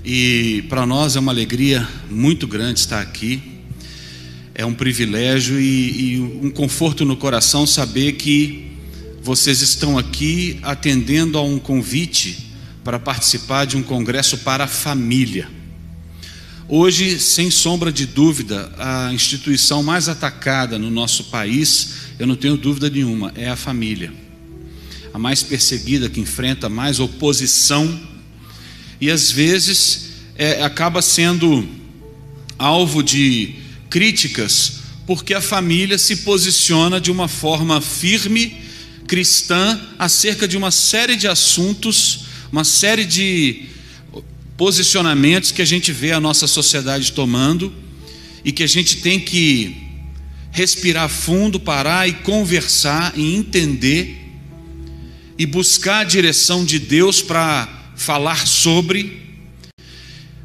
E para nós é uma alegria muito grande estar aqui. É um privilégio e um conforto no coração saber que vocês estão aqui atendendo a um convite para participar de um congresso para a família. Hoje, sem sombra de dúvida, a instituição mais atacada no nosso país, eu não tenho dúvida nenhuma, é a família. A mais perseguida, que enfrenta mais oposição e às vezes acaba sendo alvo de críticas, porque a família se posiciona de uma forma firme, cristã, acerca de uma série de assuntos, uma série de posicionamentos que a gente vê a nossa sociedade tomando e que a gente tem que respirar fundo, parar e conversar e entender e buscar a direção de Deus para falar sobre,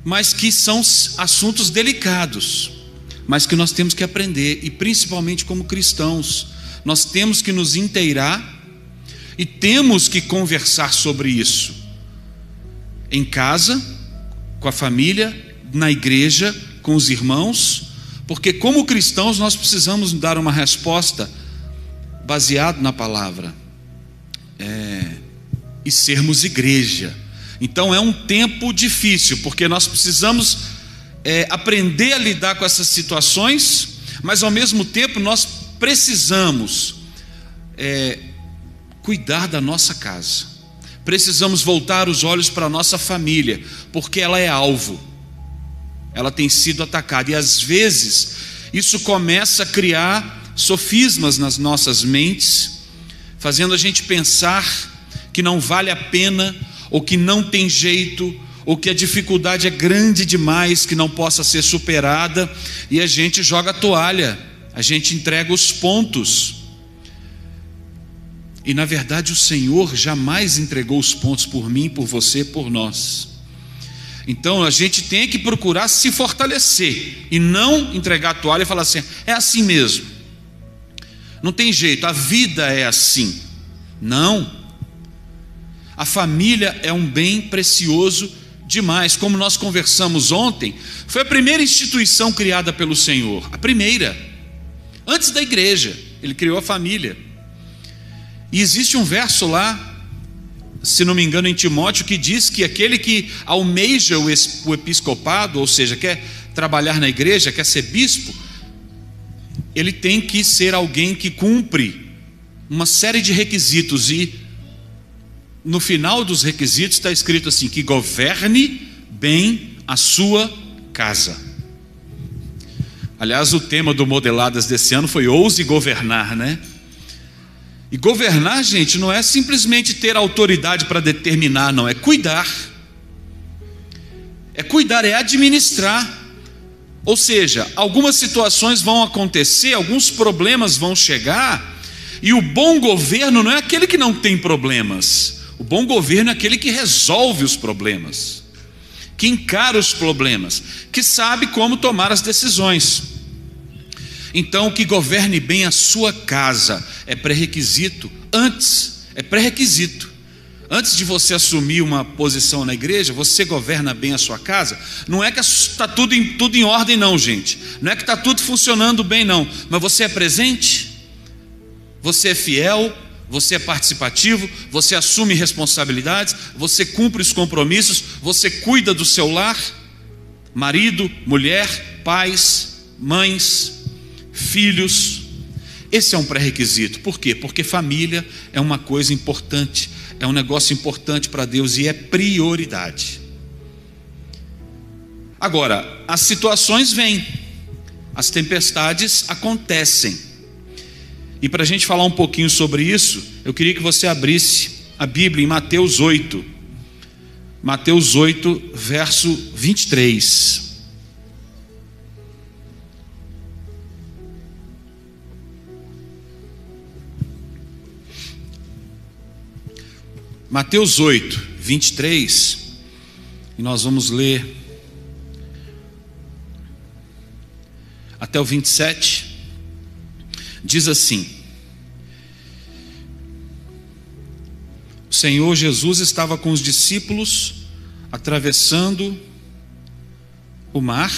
mas que são assuntos delicados, mas que nós temos que aprender, e principalmente como cristãos, nós temos que nos inteirar e temos que conversar sobre isso, em casa, com a família, na igreja, com os irmãos, porque como cristãos nós precisamos dar uma resposta baseada na palavra, e sermos igreja. Então é um tempo difícil, porque nós precisamos aprender a lidar com essas situações, mas ao mesmo tempo nós precisamos cuidar da nossa casa, precisamos voltar os olhos para a nossa família, porque ela é alvo, ela tem sido atacada, e às vezes isso começa a criar sofismas nas nossas mentes, fazendo a gente pensar que não vale a pena, ou que não tem jeito, ou que a dificuldade é grande demais, que não possa ser superada, e a gente joga a toalha, a gente entrega os pontos. E na verdade o Senhor jamais entregou os pontos por mim, por você, por nós. Então a gente tem que procurar se fortalecer e não entregar a toalha e falar assim: é assim mesmo, não tem jeito, a vida é assim. Não, a família é um bem precioso demais. Como nós conversamos ontem, foi a primeira instituição criada pelo Senhor, a primeira, antes da igreja, Ele criou a família. E existe um verso lá, se não me engano em Timóteo, que diz que aquele que almeja o episcopado, ou seja, quer trabalhar na igreja, quer ser bispo, ele tem que ser alguém que cumpre uma série de requisitos, e no final dos requisitos está escrito assim: que governe bem a sua casa. Aliás, o tema do Modeladas desse ano foi ouse governar, né? E governar, gente, não é simplesmente ter autoridade para determinar, não, é cuidar. É cuidar, é administrar. Ou seja, algumas situações vão acontecer, alguns problemas vão chegar, e o bom governo não é aquele que não tem problemas. O bom governo é aquele que resolve os problemas, que encara os problemas, que sabe como tomar as decisões. Então, que governe bem a sua casa é pré-requisito. Antes de você assumir uma posição na igreja, você governa bem a sua casa. Não é que está tudo em ordem não, gente. Não é que está tudo funcionando bem não. Mas você é presente, você é fiel, você é participativo, você assume responsabilidades, você cumpre os compromissos, você cuida do seu lar, marido, mulher, pais, mães, filhos. Esse é um pré-requisito. Por quê? Porque família é uma coisa importante, é um negócio importante para Deus e é prioridade. Agora, as situações vêm, as tempestades acontecem, e para a gente falar um pouquinho sobre isso, eu queria que você abrisse a Bíblia em Mateus 8, verso 23. Mateus 8, 23, e nós vamos ler até o 27, diz assim: o Senhor Jesus estava com os discípulos atravessando o mar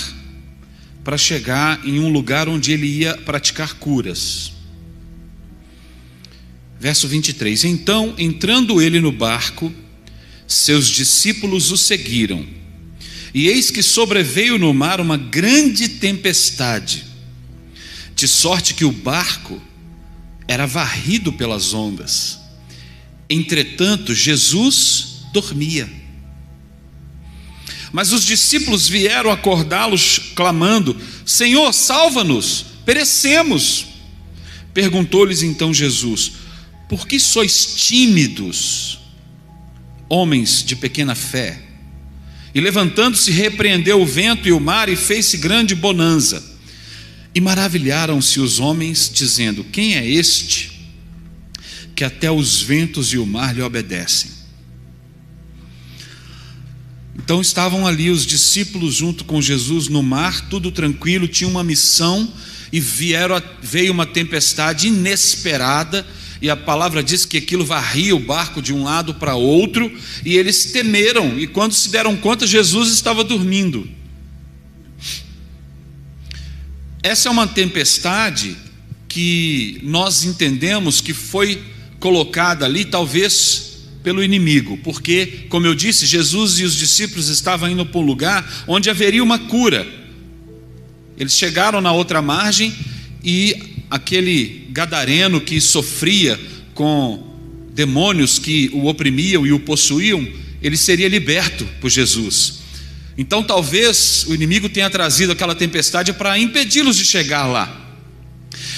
para chegar em um lugar onde ele ia praticar curas. Verso 23: Então, entrando ele no barco, seus discípulos o seguiram. E eis que sobreveio no mar uma grande tempestade, de sorte que o barco era varrido pelas ondas. Entretanto, Jesus dormia. Mas os discípulos vieram acordá-los, clamando: Senhor, salva-nos, perecemos. Perguntou-lhes então Jesus: Por que sois tímidos, homens de pequena fé? E levantando-se, repreendeu o vento e o mar, e fez-se grande bonança. E maravilharam-se os homens, dizendo: Quem é este, que até os ventos e o mar lhe obedecem? Então estavam ali os discípulos junto com Jesus no mar, tudo tranquilo, tinham uma missão, e veio uma tempestade inesperada, e a palavra diz que aquilo varria o barco de um lado para outro, e eles temeram, e quando se deram conta, Jesus estava dormindo. Essa é uma tempestade que nós entendemos que foi colocada ali talvez pelo inimigo, porque, como eu disse, Jesus e os discípulos estavam indo para um lugar onde haveria uma cura. Eles chegaram na outra margem, e aquele gadareno que sofria com demônios que o oprimiam e o possuíam, ele seria liberto por Jesus. Então talvez o inimigo tenha trazido aquela tempestade para impedi-los de chegar lá.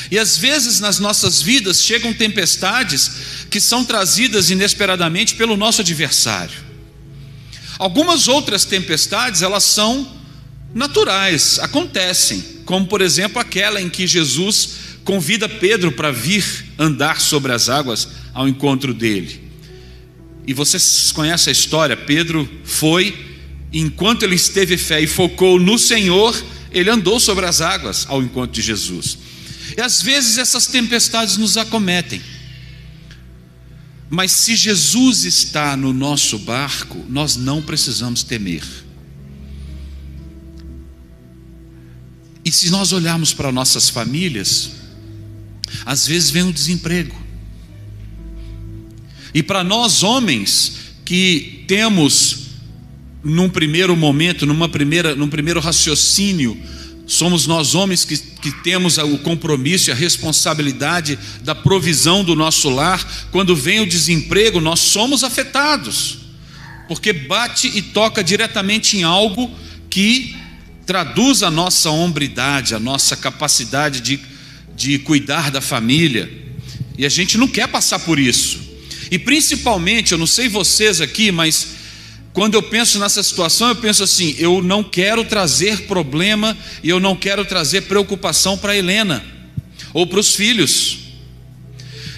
E às vezes nas nossas vidas chegam tempestades que são trazidas inesperadamente pelo nosso adversário. Algumas outras tempestades, elas são naturais, acontecem, como por exemplo aquela em que Jesus convida Pedro para vir andar sobre as águas ao encontro dele. E vocês conhecem a história. Pedro foi, enquanto ele esteve fé e focou no Senhor, ele andou sobre as águas ao encontro de Jesus. E às vezes essas tempestades nos acometem, mas se Jesus está no nosso barco, nós não precisamos temer. E se nós olharmos para nossas famílias, às vezes vem o desemprego, e para nós homens que temos num primeiro momento, num primeiro raciocínio, somos nós homens que temos o compromisso e a responsabilidade da provisão do nosso lar. Quando vem o desemprego, nós somos afetados, porque bate e toca diretamente em algo que traduz a nossa hombridade, a nossa capacidade de cuidar da família, e a gente não quer passar por isso. E principalmente, eu não sei vocês aqui, mas quando eu penso nessa situação, eu penso assim: eu não quero trazer problema e eu não quero trazer preocupação para a Helena ou para os filhos.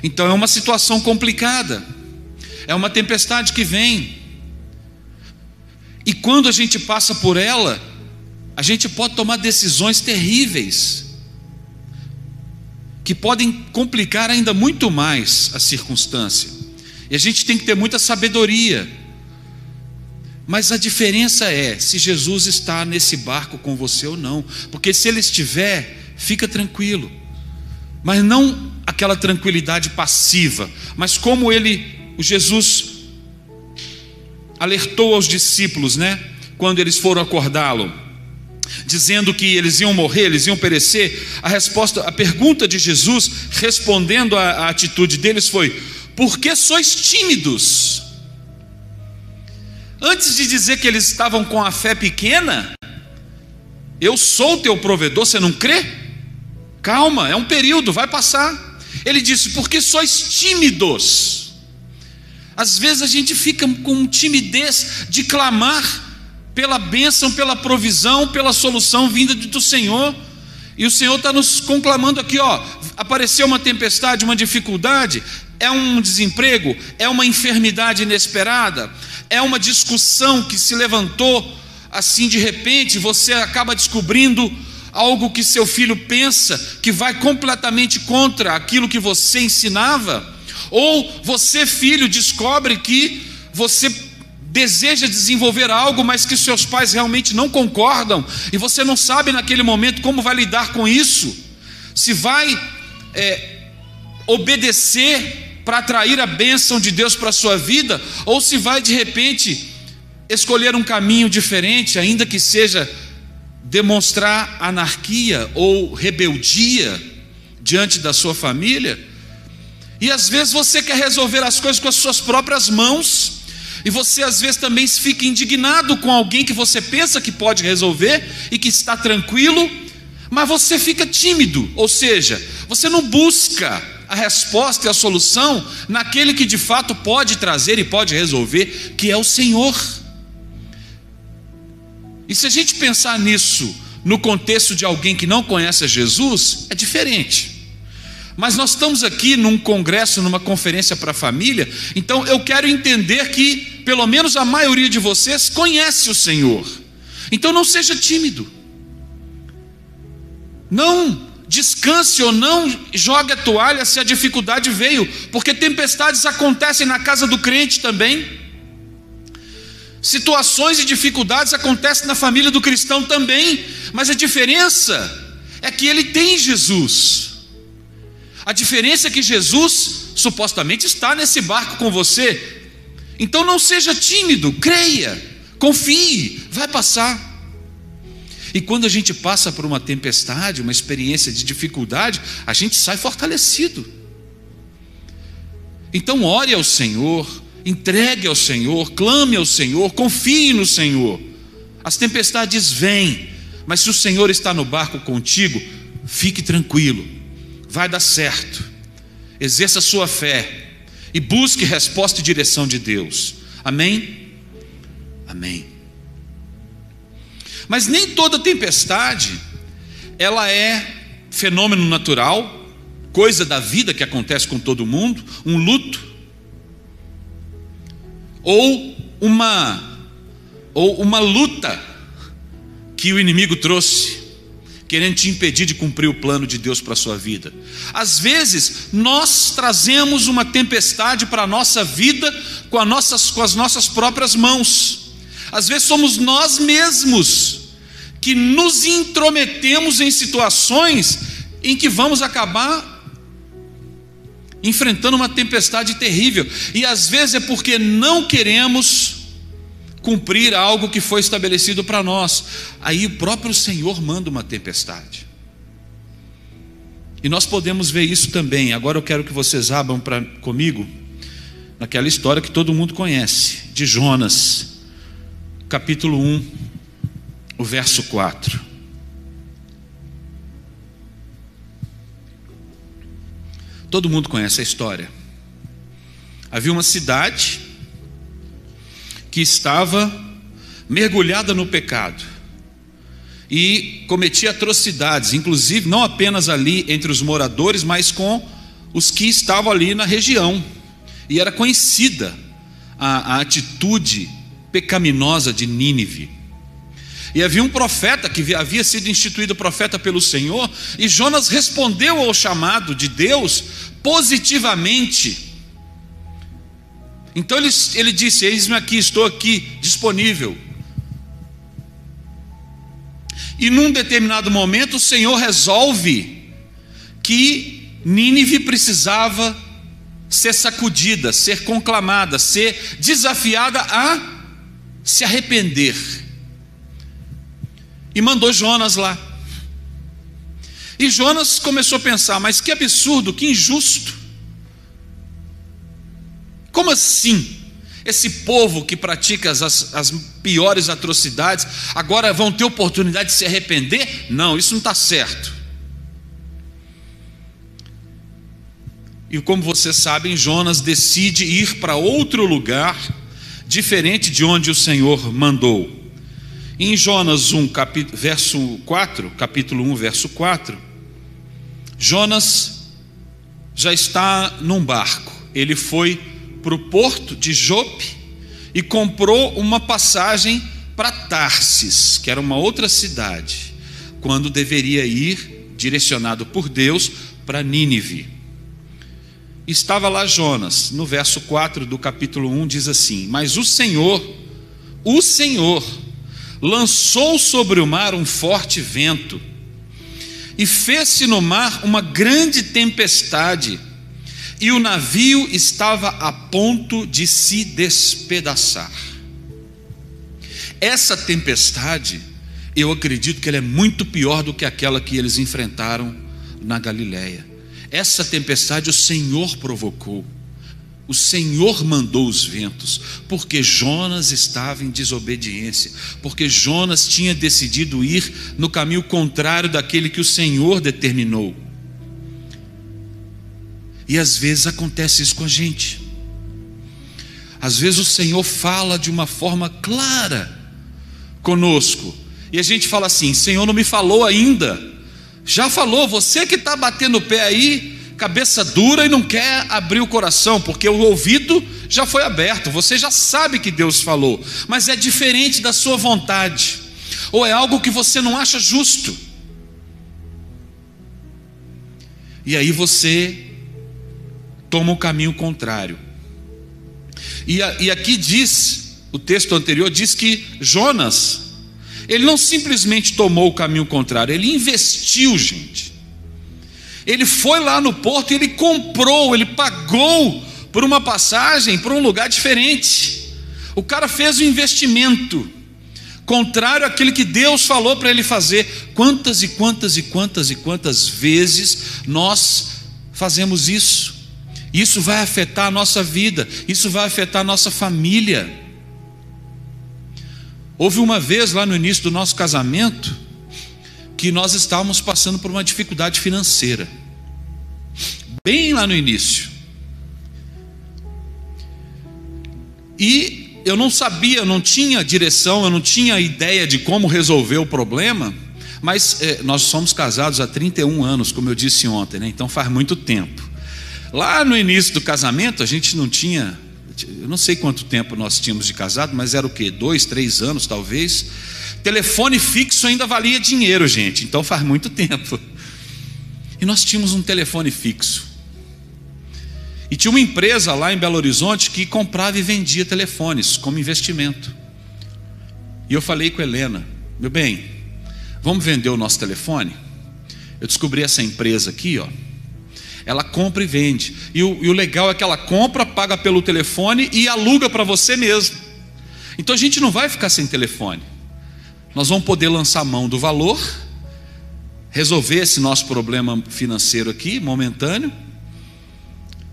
Então é uma situação complicada, é uma tempestade que vem, e quando a gente passa por ela, a gente pode tomar decisões terríveis, que podem complicar ainda muito mais a circunstância, e a gente tem que ter muita sabedoria. Mas a diferença é se Jesus está nesse barco com você ou não, porque se ele estiver, fica tranquilo, mas não aquela tranquilidade passiva, mas como o Jesus alertou aos discípulos, quando eles foram acordá-lo, dizendo que eles iam morrer, eles iam perecer. A pergunta de Jesus, respondendo à atitude deles, foi: por que sois tímidos? Antes de dizer que eles estavam com a fé pequena, eu sou o teu provedor, você não crê? Calma, é um período, vai passar. Ele disse: por que sois tímidos? Às vezes a gente fica com timidez de clamar pela bênção, pela provisão, pela solução vinda do Senhor, e o Senhor está nos conclamando aqui, apareceu uma tempestade, uma dificuldade, é um desemprego, é uma enfermidade inesperada, é uma discussão que se levantou assim de repente, você acaba descobrindo algo que seu filho pensa que vai completamente contra aquilo que você ensinava, ou você, filho, descobre que você deseja desenvolver algo, mas que seus pais realmente não concordam, e você não sabe naquele momento como vai lidar com isso, se vai obedecer para atrair a bênção de Deus para a sua vida, ou se vai de repente escolher um caminho diferente, ainda que seja demonstrar anarquia ou rebeldia diante da sua família. E às vezes você quer resolver as coisas com as suas próprias mãos, e você às vezes também fica indignado com alguém que você pensa que pode resolver e que está tranquilo, mas você fica tímido, ou seja, você não busca a resposta e a solução naquele que de fato pode trazer e pode resolver, que é o Senhor. E se a gente pensar nisso no contexto de alguém que não conhece a Jesus, é diferente. Mas nós estamos aqui num congresso, numa conferência para a família, então eu quero entender que pelo menos a maioria de vocês conhece o Senhor. Então não seja tímido, não descanse ou não jogue a toalha se a dificuldade veio, porque tempestades acontecem na casa do crente também, situações e dificuldades acontecem na família do cristão também, mas a diferença é que ele tem Jesus. A diferença é que Jesus supostamente está nesse barco com você. Então não seja tímido, creia, confie, vai passar. E quando a gente passa por uma tempestade, uma experiência de dificuldade, a gente sai fortalecido. Então ore ao Senhor, entregue ao Senhor, clame ao Senhor, confie no Senhor. As tempestades vêm, mas se o Senhor está no barco contigo, fique tranquilo, vai dar certo. Exerça a sua fé e busque resposta e direção de Deus. Amém? Amém. Mas nem toda tempestade ela é fenômeno natural, coisa da vida que acontece com todo mundo, um luto, ou uma luta que o inimigo trouxe, querendo te impedir de cumprir o plano de Deus para a sua vida. Às vezes nós trazemos uma tempestade para a nossa vida com as nossas próprias mãos. Às vezes somos nós mesmos que nos intrometemos em situações em que vamos acabar enfrentando uma tempestade terrível, e às vezes é porque não queremos cumprir algo que foi estabelecido para nós. Aí o próprio Senhor manda uma tempestade, e nós podemos ver isso também. Agora eu quero que vocês abram comigo naquela história que todo mundo conhece, de Jonas, capítulo 1, o verso 4. Todo mundo conhece a história. Havia uma cidade que estava mergulhada no pecado e cometia atrocidades, inclusive não apenas ali entre os moradores, mas com os que estavam ali na região. E era conhecida a atitude pecaminosa de Nínive. E havia um profeta que havia sido instituído profeta pelo Senhor, e Jonas respondeu ao chamado de Deus positivamente. Então ele disse: eis-me aqui, estou aqui, disponível. E num determinado momento o Senhor resolve que Nínive precisava ser sacudida, ser conclamada, ser desafiada a se arrepender, e mandou Jonas lá. E Jonas começou a pensar: mas que absurdo, que injusto. Como assim? Esse povo que pratica as piores atrocidades agora vão ter oportunidade de se arrepender? Não, isso não está certo. E como vocês sabem, Jonas decide ir para outro lugar diferente de onde o Senhor mandou. Em Jonas 1, verso 4, capítulo 1, verso 4, Jonas já está num barco. Ele foi para o porto de Jope e comprou uma passagem para Tarsis, que era uma outra cidade, quando deveria ir, direcionado por Deus, para Nínive. Estava lá Jonas. No verso 4 do capítulo 1 diz assim: mas o Senhor o Senhor lançou sobre o mar um forte vento, e fez-se no mar uma grande tempestade, e o navio estava a ponto de se despedaçar. Essa tempestade, eu acredito que ela é muito pior do que aquela que eles enfrentaram na Galileia. Essa tempestade o Senhor provocou. O Senhor mandou os ventos, porque Jonas estava em desobediência, porque Jonas tinha decidido ir no caminho contrário daquele que o Senhor determinou. E às vezes acontece isso com a gente. Às vezes o Senhor fala de uma forma clara conosco, e a gente fala assim: Senhor, não me falou ainda. Já falou, você que está batendo o pé aí, cabeça dura, e não quer abrir o coração, porque o ouvido já foi aberto, você já sabe que Deus falou, mas é diferente da sua vontade, ou é algo que você não acha justo, e aí você toma o caminho contrário. E aqui diz, o texto anterior diz que Jonas, ele não simplesmente tomou o caminho contrário, ele investiu, gente. Ele foi lá no porto e ele comprou, ele pagou por uma passagem para um lugar diferente. O cara fez um investimento contrário àquilo que Deus falou para ele fazer. Quantas e quantas e quantas e quantas vezes nós fazemos isso? Isso vai afetar a nossa vida, isso vai afetar a nossa família. Houve uma vez lá no início do nosso casamento que nós estávamos passando por uma dificuldade financeira, bem lá no início, e eu não sabia, eu não tinha direção, eu não tinha ideia de como resolver o problema, mas nós somos casados há 31 anos, como eu disse ontem, né? Então faz muito tempo. Lá no início do casamento a gente não tinha, eu não sei quanto tempo nós tínhamos de casado, mas era o quê? 2, 3 anos talvez. Telefone fixo ainda valia dinheiro, gente, então faz muito tempo. E nós tínhamos um telefone fixo, e tinha uma empresa lá em Belo Horizonte que comprava e vendia telefones como investimento. E eu falei com a Helena: meu bem, vamos vender o nosso telefone? Eu descobri essa empresa aqui, ó. Ela compra e vende, e o legal é que ela compra, paga pelo telefone e aluga para você mesmo. Então a gente não vai ficar sem telefone. Nós vamos poder lançar mão do valor, resolver esse nosso problema financeiro aqui, momentâneo,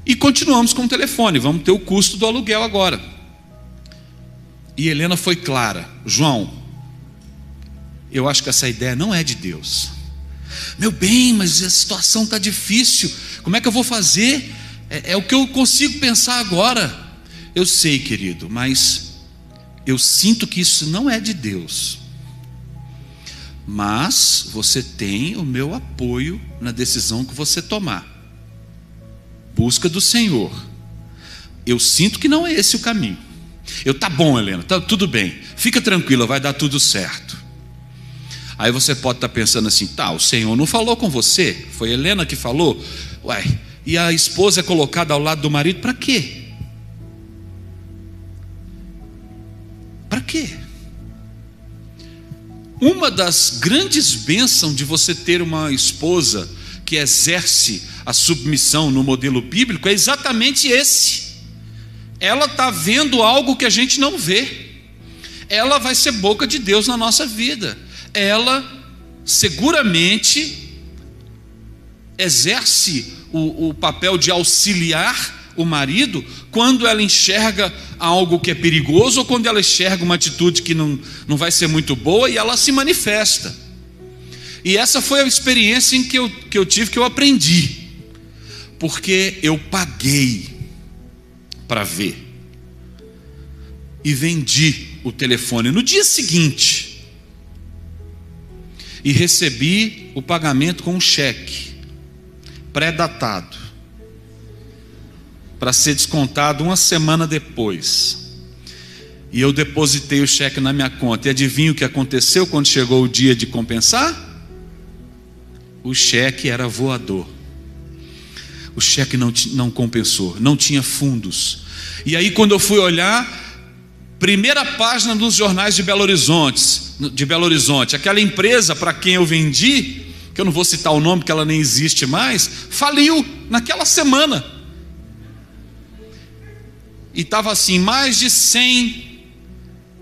e continuamos com o telefone, vamos ter o custo do aluguel agora. E Helena foi clara: João, eu acho que essa ideia não é de Deus. Meu bem, mas a situação está difícil, como é que eu vou fazer? É o que eu consigo pensar agora. Eu sei, querido, mas eu sinto que isso não é de Deus. Mas você tem o meu apoio na decisão que você tomar. Busca do Senhor. Eu sinto que não é esse o caminho. Tá bom, Helena, tá tudo bem, fica tranquila, vai dar tudo certo. Aí você pode estar pensando assim: tá, o Senhor não falou com você, foi Helena que falou. Ué, e a esposa é colocada ao lado do marido para quê? Para quê? Uma das grandes bênçãos de você ter uma esposa que exerce a submissão no modelo bíblico é exatamente esse. Ela está vendo algo que a gente não vê. Ela vai ser boca de Deus na nossa vida. Ela seguramente exerce o papel de auxiliar o marido quando ela enxerga algo que é perigoso, ou quando ela enxerga uma atitude que não vai ser muito boa, e ela se manifesta. E essa foi a experiência que eu tive, que eu aprendi, porque eu paguei para ver e vendi o telefone no dia seguinte e recebi o pagamento com um cheque pré-datado para ser descontado uma semana depois. E eu depositei o cheque na minha conta, e adivinha o que aconteceu quando chegou o dia de compensar? O cheque era voador. O cheque não compensou, não tinha fundos. E aí quando eu fui olhar, Primeira página dos jornais de Belo Horizonte. Aquela empresa para quem eu vendi, que eu não vou citar o nome, que ela nem existe mais, faliu naquela semana. E estava assim, mais de 100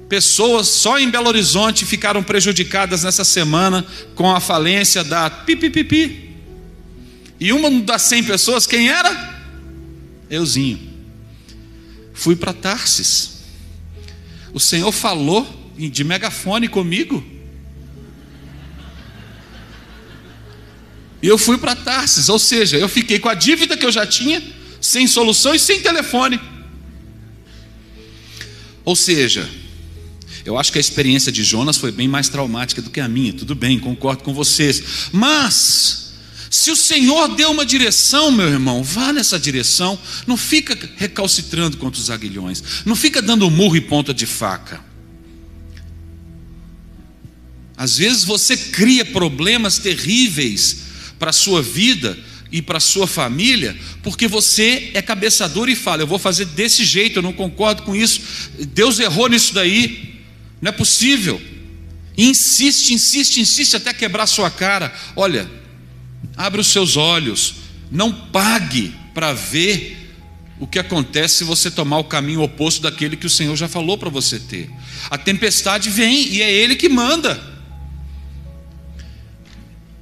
pessoas só em Belo Horizonte ficaram prejudicadas nessa semana com a falência da pipipipi. E uma das 100 pessoas, quem era? Euzinho. Fui para Tarsis. O Senhor falou de megafone comigo. E eu fui para Tarsis, ou seja, eu fiquei com a dívida que eu já tinha, sem solução e sem telefone. Ou seja, eu acho que a experiência de Jonas foi bem mais traumática do que a minha. Tudo bem, concordo com vocês. Mas, se o Senhor deu uma direção, meu irmão, vá nessa direção. Não fica recalcitrando contra os aguilhões. Não fica dando murro e ponta de faca. Às vezes você cria problemas terríveis para a sua vida e para a sua família, porque você é cabeça dura e fala, eu vou fazer desse jeito, eu não concordo com isso, Deus errou nisso daí, não é possível. E insiste até quebrar sua cara. Olha, abre os seus olhos, não pague para ver o que acontece se você tomar o caminho oposto daquele que o Senhor já falou para você ter. A tempestade vem e é Ele que manda.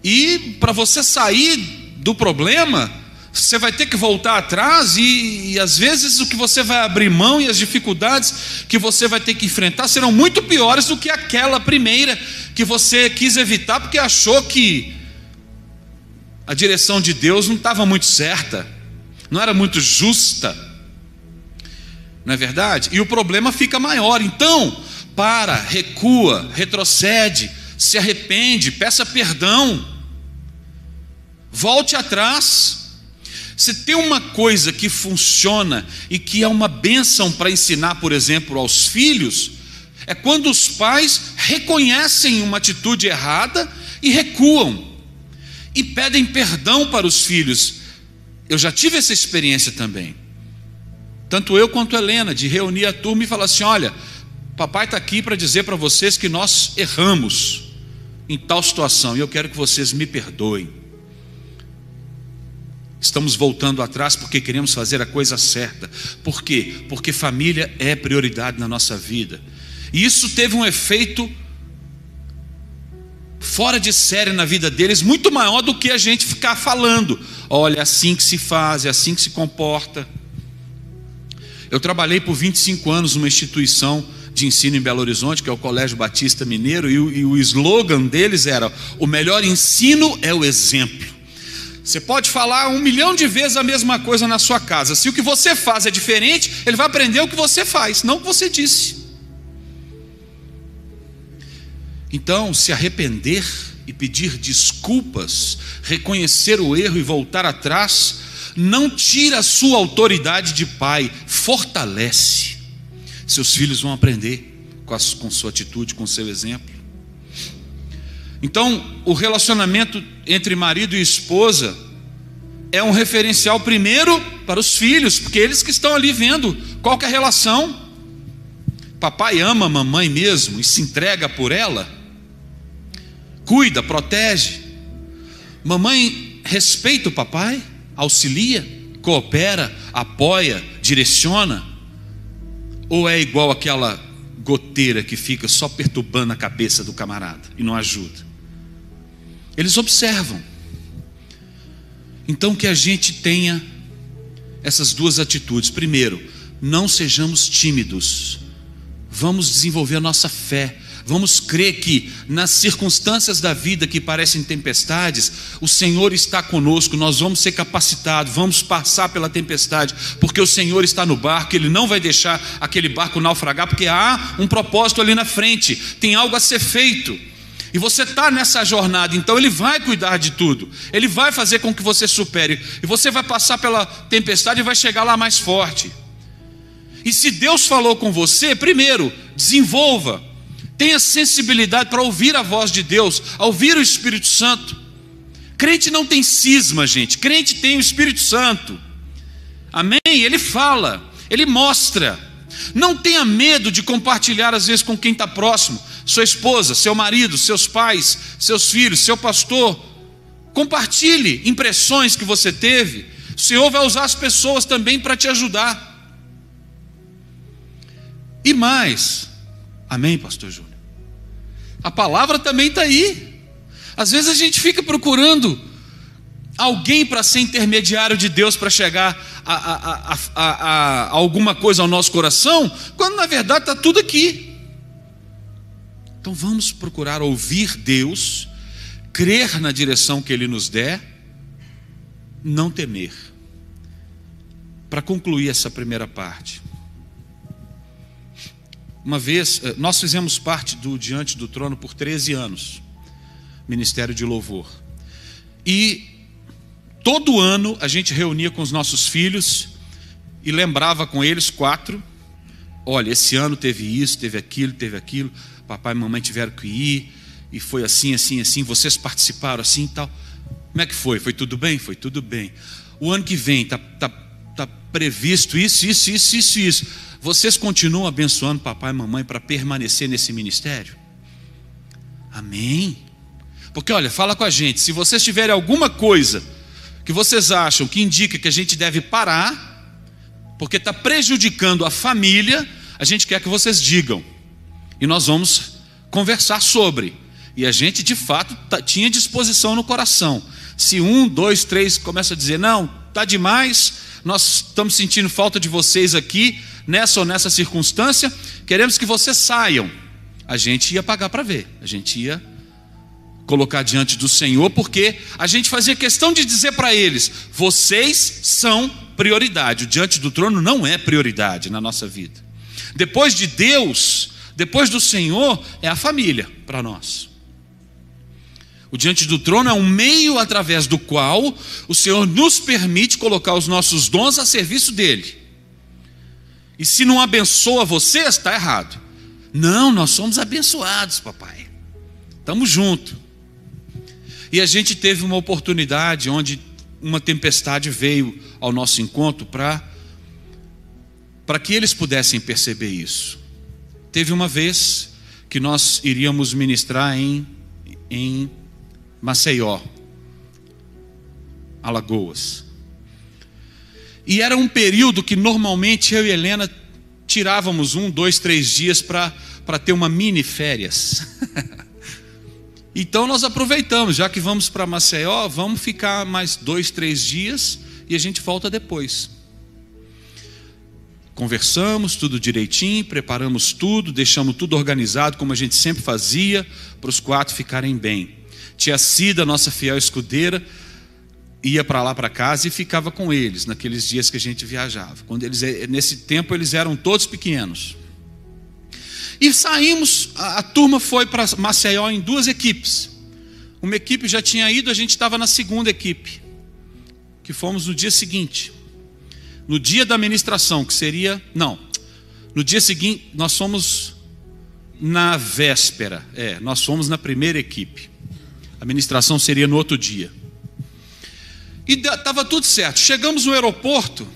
E para você sair do problema, você vai ter que voltar atrás e às vezes o que você vai abrir mão e as dificuldades que você vai ter que enfrentar serão muito piores do que aquela primeira que você quis evitar porque achou que a direção de Deus não estava muito certa, não era muito justa, não é verdade? E o problema fica maior. Então, recua, retrocede, se arrepende, peça perdão. Volte atrás. Se tem uma coisa que funciona e que é uma bênção para ensinar, por exemplo, aos filhos, é quando os pais reconhecem uma atitude errada e recuam e pedem perdão para os filhos. Eu já tive essa experiência também, tanto eu quanto a Helena, de reunir a turma e falar assim: olha, papai está aqui para dizer para vocês que nós erramos em tal situação e eu quero que vocês me perdoem. Estamos voltando atrás porque queremos fazer a coisa certa. Por quê? Porque família é prioridade na nossa vida. E isso teve um efeito fora de série na vida deles, muito maior do que a gente ficar falando. Olha, é assim que se faz, é assim que se comporta. Eu trabalhei por 25 anos numa instituição de ensino em Belo Horizonte, que é o Colégio Batista Mineiro, e o slogan deles era: o melhor ensino é o exemplo. Você pode falar 1 milhão de vezes a mesma coisa na sua casa. Se o que você faz é diferente, ele vai aprender o que você faz, não o que você disse. Então, se arrepender e pedir desculpas, reconhecer o erro e voltar atrás, não tira a sua autoridade de pai, fortalece. Seus filhos vão aprender com sua atitude, com seu exemplo. Então, o relacionamento entre marido e esposa é um referencial primeiro para os filhos, porque eles que estão ali vendo qual que é a relação. Papai ama a mamãe mesmo e se entrega por ela, cuida, protege. Mamãe respeita o papai, auxilia, coopera, apoia, direciona, ou é igual aquela goteira que fica só perturbando a cabeça do camarada e não ajuda? Eles observam. Então que a gente tenha essas duas atitudes. Primeiro, não sejamos tímidos. Vamos desenvolver a nossa fé. Vamos crer que nas circunstâncias da vida que parecem tempestades, o Senhor está conosco, nós vamos ser capacitados, vamos passar pela tempestade, porque o Senhor está no barco, Ele não vai deixar aquele barco naufragar, porque há um propósito ali na frente, tem algo a ser feito, e você está nessa jornada, então Ele vai cuidar de tudo, Ele vai fazer com que você supere, e você vai passar pela tempestade e vai chegar lá mais forte. E se Deus falou com você, primeiro, desenvolva, tenha sensibilidade para ouvir a voz de Deus, a ouvir o Espírito Santo. Crente não tem cisma, gente. Crente tem o Espírito Santo. Amém? Ele fala, ele mostra. Não tenha medo de compartilhar às vezes com quem está próximo, sua esposa, seu marido, seus pais, seus filhos, seu pastor. Compartilhe impressões que você teve. O Senhor vai usar as pessoas também para te ajudar. E mais, amém, pastor Júnior? A palavra também está aí. Às vezes a gente fica procurando alguém para ser intermediário de Deus para chegar a alguma coisa ao nosso coração, quando na verdade está tudo aqui. Então vamos procurar ouvir Deus, crer na direção que Ele nos der, não temer. Para concluir essa primeira parte, uma vez, nós fizemos parte do Diante do Trono por 13 anos, Ministério de Louvor, e todo ano a gente reunia com os nossos filhos e lembrava com eles 4, olha, esse ano teve isso, teve aquilo, papai e mamãe tiveram que ir, e foi assim, assim, assim, vocês participaram assim e tal. Como é que foi? Foi tudo bem? Foi tudo bem. O ano que vem está previsto isso. Vocês continuam abençoando papai e mamãe para permanecer nesse ministério? Amém? Porque olha, fala com a gente, se vocês tiverem alguma coisa que vocês acham que indica que a gente deve parar, porque está prejudicando a família, a gente quer que vocês digam, e nós vamos conversar sobre. E a gente de fato tinha disposição no coração. Se 1, 2, 3 começa a dizer, não, está demais, nós estamos sentindo falta de vocês aqui, nessa ou nessa circunstância, queremos que vocês saiam, a gente ia pagar para ver, a gente ia colocar diante do Senhor, porque a gente fazia questão de dizer para eles, vocês são prioridade. O Diante do Trono não é prioridade na nossa vida. Depois de Deus, depois do Senhor, é a família para nós. O Diante do Trono é um meio através do qual o Senhor nos permite colocar os nossos dons a serviço dele. E se não abençoa vocês, está errado. Não, nós somos abençoados, papai. Estamos juntos. E a gente teve uma oportunidade onde uma tempestade veio ao nosso encontro para que eles pudessem perceber isso. Teve uma vez que nós iríamos ministrar em Maceió, Alagoas. E era um período que normalmente eu e Helena tirávamos 1, 2, 3 dias para ter uma mini férias. Então nós aproveitamos, já que vamos para Maceió, vamos ficar mais 2, 3 dias e a gente volta depois. Conversamos tudo direitinho, preparamos tudo, deixamos tudo organizado como a gente sempre fazia, para os 4 ficarem bem. Tia Cida, nossa fiel escudeira, ia para lá para casa e ficava com eles naqueles dias que a gente viajava. Nesse tempo eles eram todos pequenos. E saímos, a turma foi para Maceió em 2 equipes. Uma equipe já tinha ido, a gente estava na segunda equipe, que fomos no dia seguinte. No dia da ministração, que seria... Não, no dia seguinte, nós fomos na véspera. Nós fomos na primeira equipe. A ministração seria no outro dia. E estava tudo certo. Chegamos no aeroporto,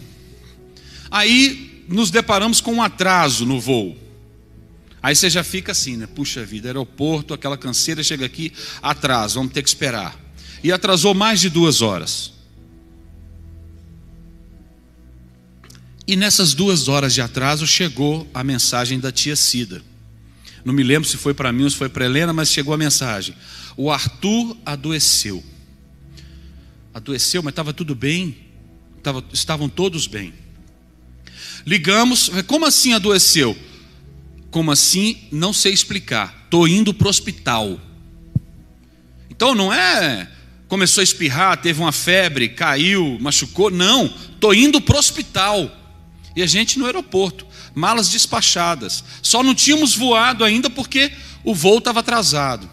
aí nos deparamos com um atraso no voo. Aí você já fica assim, né? Puxa vida, aeroporto, aquela canseira, chega aqui, atraso, vamos ter que esperar. E atrasou mais de 2 horas. E nessas 2 horas de atraso chegou a mensagem da tia Cida. Não me lembro se foi para mim ou se foi para Helena, mas chegou a mensagem. O Arthur adoeceu. Adoeceu, mas estava tudo bem. Estavam todos bem. Ligamos, como assim adoeceu? Como assim? Não sei explicar. Estou indo para o hospital. Então não é... Começou a espirrar, teve uma febre, caiu, machucou. Não, estou indo para o hospital. E a gente no aeroporto, malas despachadas. Só não tínhamos voado ainda porque o voo estava atrasado.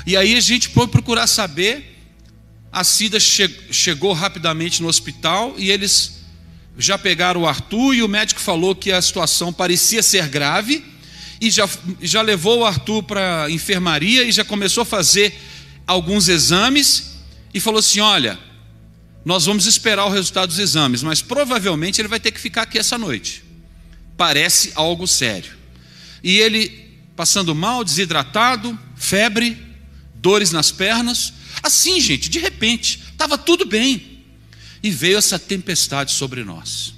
E aí a gente foi procurar saber. A Cida chegou rapidamente no hospital e eles já pegaram o Arthur e o médico falou que a situação parecia ser grave e já levou o Arthur para a enfermaria e já começou a fazer alguns exames e falou assim, olha, nós vamos esperar o resultado dos exames, mas provavelmente ele vai ter que ficar aqui essa noite. parece algo sério. E ele passando mal, desidratado, febre, dores nas pernas. Assim, gente, de repente, estava tudo bem. E veio essa tempestade sobre nós.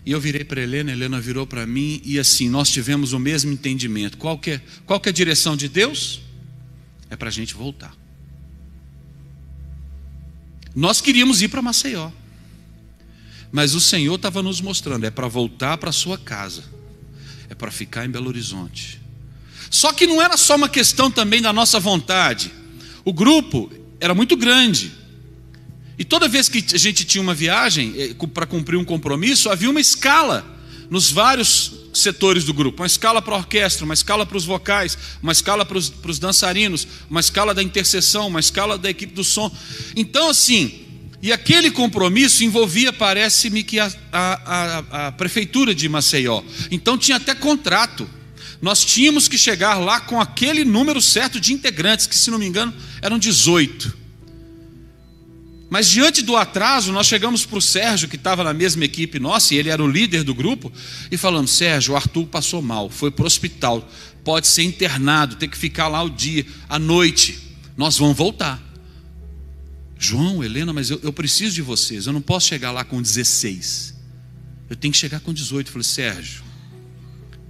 E eu virei para Helena, Helena virou para mim, e assim, nós tivemos o mesmo entendimento. Qual que é a direção de Deus? É para a gente voltar. Nós queríamos ir para Maceió, mas o Senhor estava nos mostrando, é para voltar para a sua casa, é para ficar em Belo Horizonte. Só que não era só uma questão também da nossa vontade. O grupo era muito grande, e toda vez que a gente tinha uma viagem para cumprir um compromisso, havia uma escala nos vários setores do grupo. Uma escala para a orquestra, uma escala para os vocais, uma escala para os dançarinos, uma escala da intercessão, uma escala da equipe do som. Então assim, e aquele compromisso envolvia, parece-me que a prefeitura de Maceió. Então tinha até contrato. Nós tínhamos que chegar lá com aquele número certo de integrantes, que se não me engano eram 18. Mas diante do atraso, nós chegamos para o Sérgio, que estava na mesma equipe nossa, e ele era o líder do grupo, e falamos: Sérgio, o Arthur passou mal, foi para o hospital, pode ser internado, tem que ficar lá o dia, à noite, nós vamos voltar. João, Helena, mas eu preciso de vocês, eu não posso chegar lá com 16, eu tenho que chegar com 18. Eu falei: Sérgio,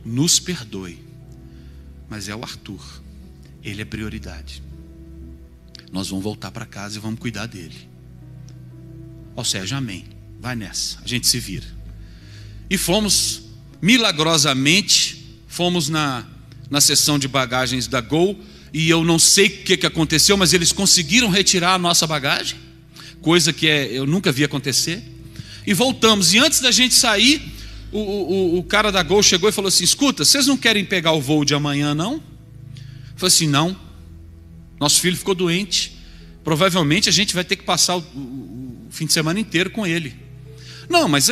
nos perdoe, mas é o Arthur, ele é prioridade, nós vamos voltar para casa e vamos cuidar dele. Ó Sérgio, amém, vai nessa, a gente se vira. E fomos, milagrosamente, fomos na seção de bagagens da Gol, e eu não sei o que aconteceu, mas eles conseguiram retirar a nossa bagagem, coisa que eu nunca vi acontecer, e voltamos. E antes da gente sair, o cara da Gol chegou e falou assim: escuta, vocês não querem pegar o voo de amanhã não? Eu falei assim: não, nosso filho ficou doente, provavelmente a gente vai ter que passar o fim de semana inteiro com ele. Não, mas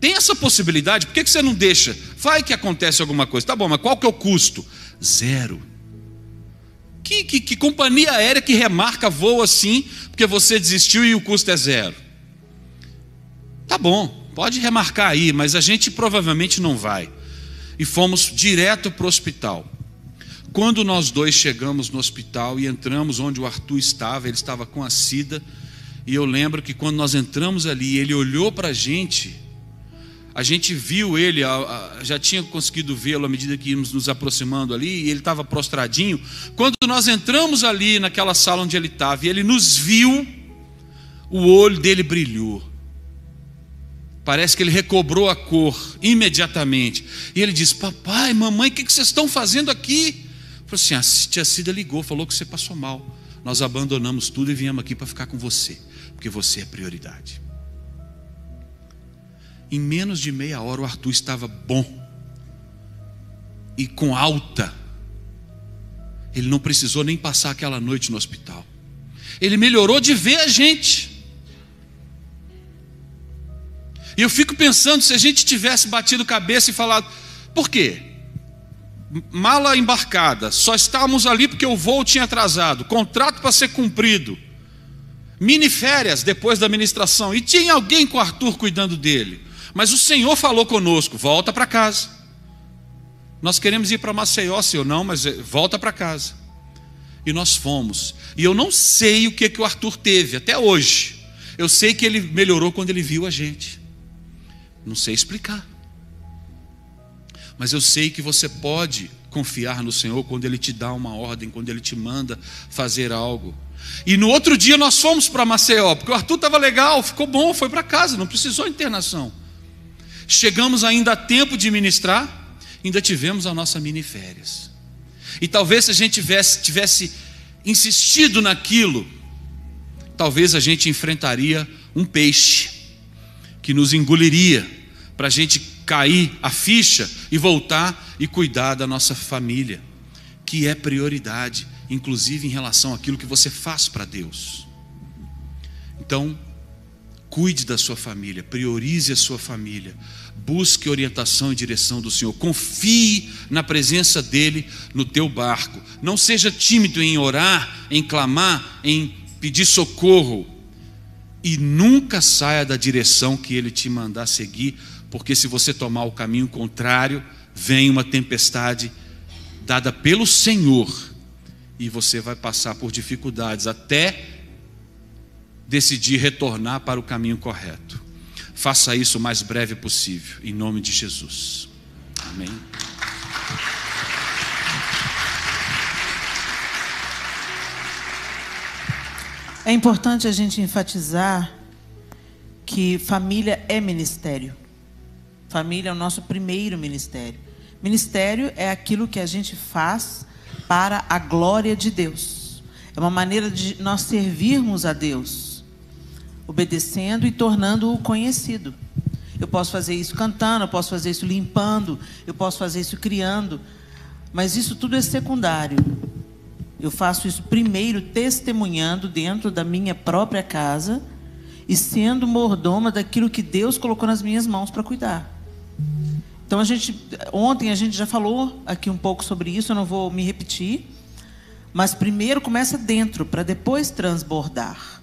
tem essa possibilidade, por que você não deixa? Vai que acontece alguma coisa. Tá bom, mas qual que é o custo? 0. Que companhia aérea que remarca voo assim, porque você desistiu e o custo é 0? Tá bom, pode remarcar aí, mas a gente provavelmente não vai. E fomos direto para o hospital. Quando nós dois chegamos no hospital e entramos onde o Arthur estava, ele estava com a Cida, e eu lembro que quando nós entramos ali, ele olhou para a gente viu ele, já tinha conseguido vê-lo à medida que íamos nos aproximando ali, e ele estava prostradinho. Quando nós entramos ali naquela sala onde ele estava, e ele nos viu, o olho dele brilhou. Parece que ele recobrou a cor imediatamente. E ele disse: papai, mamãe, o que vocês estão fazendo aqui? Eu falei assim: a tia Cida ligou, falou que você passou mal. Nós abandonamos tudo e viemos aqui para ficar com você, porque você é prioridade. Em menos de meia hora o Arthur estava bom e com alta. Ele não precisou nem passar aquela noite no hospital. Ele melhorou de ver a gente. E eu fico pensando, se a gente tivesse batido cabeça e falado: por quê? Mala embarcada, só estávamos ali porque o voo tinha atrasado, contrato para ser cumprido, mini férias depois da ministração, e tinha alguém com o Arthur cuidando dele, mas o Senhor falou conosco: volta para casa, nós queremos ir para Maceió, Senhor, não, mas volta para casa. E nós fomos, e eu não sei o que o Arthur teve até hoje. Eu sei que ele melhorou quando ele viu a gente, não sei explicar, mas eu sei que você pode confiar no Senhor quando Ele te dá uma ordem, quando Ele te manda fazer algo. E no outro dia nós fomos para Maceió, porque o Arthur estava legal, ficou bom, foi para casa, não precisou internação. Chegamos ainda a tempo de ministrar, ainda tivemos a nossa mini férias. E talvez se a gente tivesse insistido naquilo, talvez a gente enfrentaria um peixe que nos engoliria, para a gente cair a ficha e voltar e cuidar da nossa família, que é prioridade, inclusive em relação àquilo que você faz para Deus. Então, cuide da sua família, priorize a sua família, busque orientação e direção do Senhor, confie na presença dEle no teu barco. Não seja tímido em orar, em clamar, em pedir socorro, e nunca saia da direção que Ele te mandar seguir, porque se você tomar o caminho contrário, vem uma tempestade dada pelo Senhor, e você vai passar por dificuldades até decidir retornar para o caminho correto. Faça isso o mais breve possível, em nome de Jesus. Amém. É importante a gente enfatizar que família é ministério. Família é o nosso primeiro ministério. Ministério é aquilo que a gente faz para a glória de Deus. É uma maneira de nós servirmos a Deus, obedecendo e tornando-o conhecido. Eu posso fazer isso cantando, eu posso fazer isso limpando, eu posso fazer isso criando, mas isso tudo é secundário. Eu faço isso primeiro testemunhando dentro da minha própria casa e sendo mordoma daquilo que Deus colocou nas minhas mãos para cuidar. Então ontem a gente já falou aqui um pouco sobre isso, eu não vou me repetir, mas primeiro começa dentro, para depois transbordar.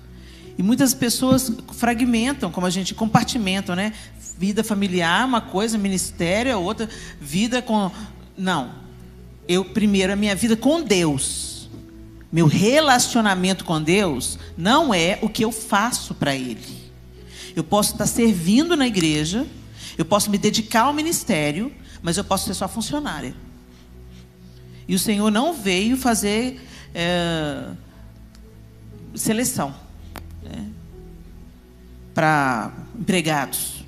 E muitas pessoas fragmentam, como a gente compartimentam, né? Vida familiar, uma coisa, ministério é outra, vida com... Não, primeiro a minha vida com Deus, meu relacionamento com Deus não é o que eu faço para Ele. Eu posso estar servindo na igreja, eu posso me dedicar ao ministério, mas eu posso ser só funcionária. E o Senhor não veio fazer seleção, né, para empregados.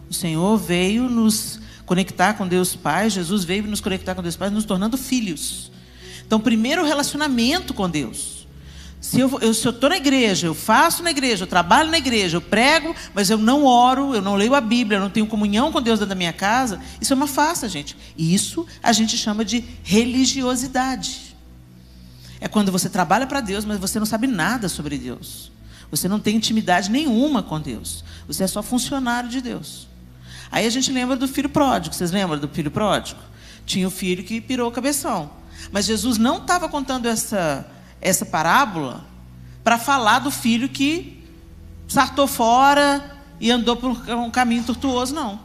O Senhor veio nos conectar com Deus Pai, Jesus veio nos conectar com Deus Pai, nos tornando filhos. Então, primeiro o relacionamento com Deus. Se eu estou na igreja, eu faço na igreja, eu trabalho na igreja, eu prego, mas eu não oro, eu não leio a Bíblia, eu não tenho comunhão com Deus dentro da minha casa, isso é uma farsa, gente. E isso a gente chama de religiosidade. É quando você trabalha para Deus, mas você não sabe nada sobre Deus. Você não tem intimidade nenhuma com Deus. Você é só funcionário de Deus. Aí a gente lembra do filho pródigo. Vocês lembram do filho pródigo? Tinha o filho que pirou o cabeção. Mas Jesus não estava contando essa parábola para falar do filho que saltou fora e andou por um caminho tortuoso, não.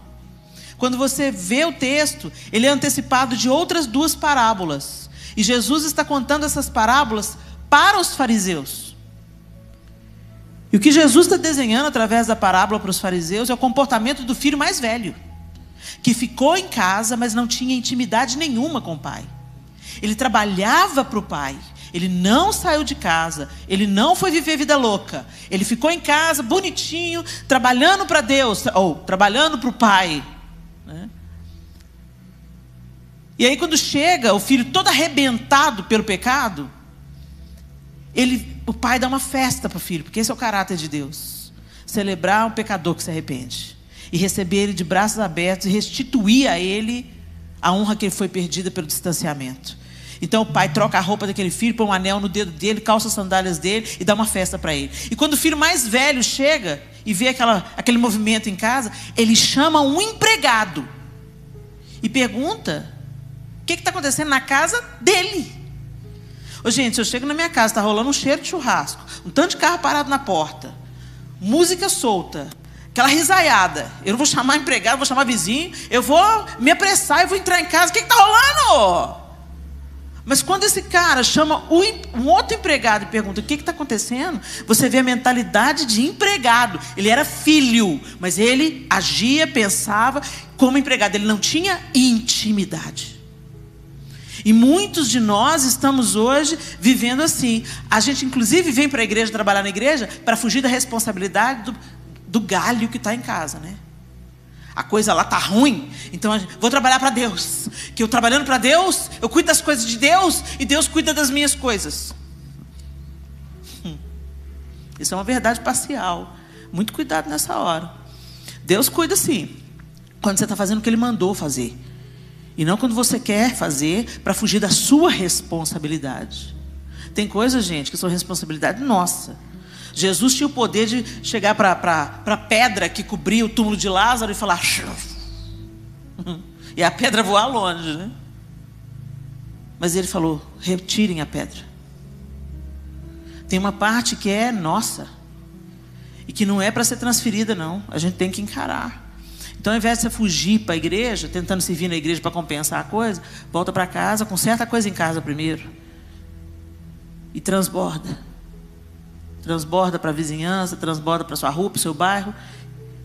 Quando você vê o texto, ele é antecipado de outras duas parábolas. E Jesus está contando essas parábolas para os fariseus. E o que Jesus está desenhando através da parábola para os fariseus é o comportamento do filho mais velho, que ficou em casa, mas não tinha intimidade nenhuma com o pai. Ele trabalhava para o pai, ele não saiu de casa, ele não foi viver vida louca, ele ficou em casa, bonitinho, trabalhando para Deus, ou trabalhando para o pai, né? E aí quando chega o filho todo arrebentado pelo pecado, o pai dá uma festa para o filho, porque esse é o caráter de Deus. Celebrar um pecador que se arrepende. E receber ele de braços abertos e restituir a ele a honra que ele foi perdida pelo distanciamento. Então o pai troca a roupa daquele filho, põe um anel no dedo dele, calça as sandálias dele e dá uma festa para ele. E quando o filho mais velho chega e vê aquele movimento em casa, ele chama um empregado e pergunta o que está acontecendo na casa dele. Ô, gente, se eu chego na minha casa, está rolando um cheiro de churrasco, um tanto de carro parado na porta, música solta, aquela risaiada, eu não vou chamar empregado, vou chamar vizinho, eu vou me apressar e vou entrar em casa, o que está rolando? Mas quando esse cara chama um outro empregado e pergunta o que está acontecendo, você vê a mentalidade de empregado. Ele era filho, mas ele agia, pensava como empregado, ele não tinha intimidade. E muitos de nós estamos hoje vivendo assim. A gente inclusive vem para a igreja, trabalhar na igreja, para fugir da responsabilidade do galho que está em casa, né? A coisa lá está ruim, então vou trabalhar para Deus. Que eu trabalhando para Deus, eu cuido das coisas de Deus e Deus cuida das minhas coisas. Isso é uma verdade parcial. Muito cuidado nessa hora. Deus cuida sim, quando você está fazendo o que Ele mandou fazer. E não quando você quer fazer para fugir da sua responsabilidade. Tem coisas, gente, que são responsabilidade nossa. Jesus tinha o poder de chegar para a pedra que cobria o túmulo de Lázaro e falar... E a pedra voar longe, né? Mas ele falou, retirem a pedra. Tem uma parte que é nossa. E que não é para ser transferida, não. A gente tem que encarar. Então, ao invés de você fugir para a igreja, tentando servir na igreja para compensar a coisa, volta para casa, conserta a coisa em casa primeiro. E transborda. Transborda para a vizinhança, transborda para a sua rua, para o seu bairro,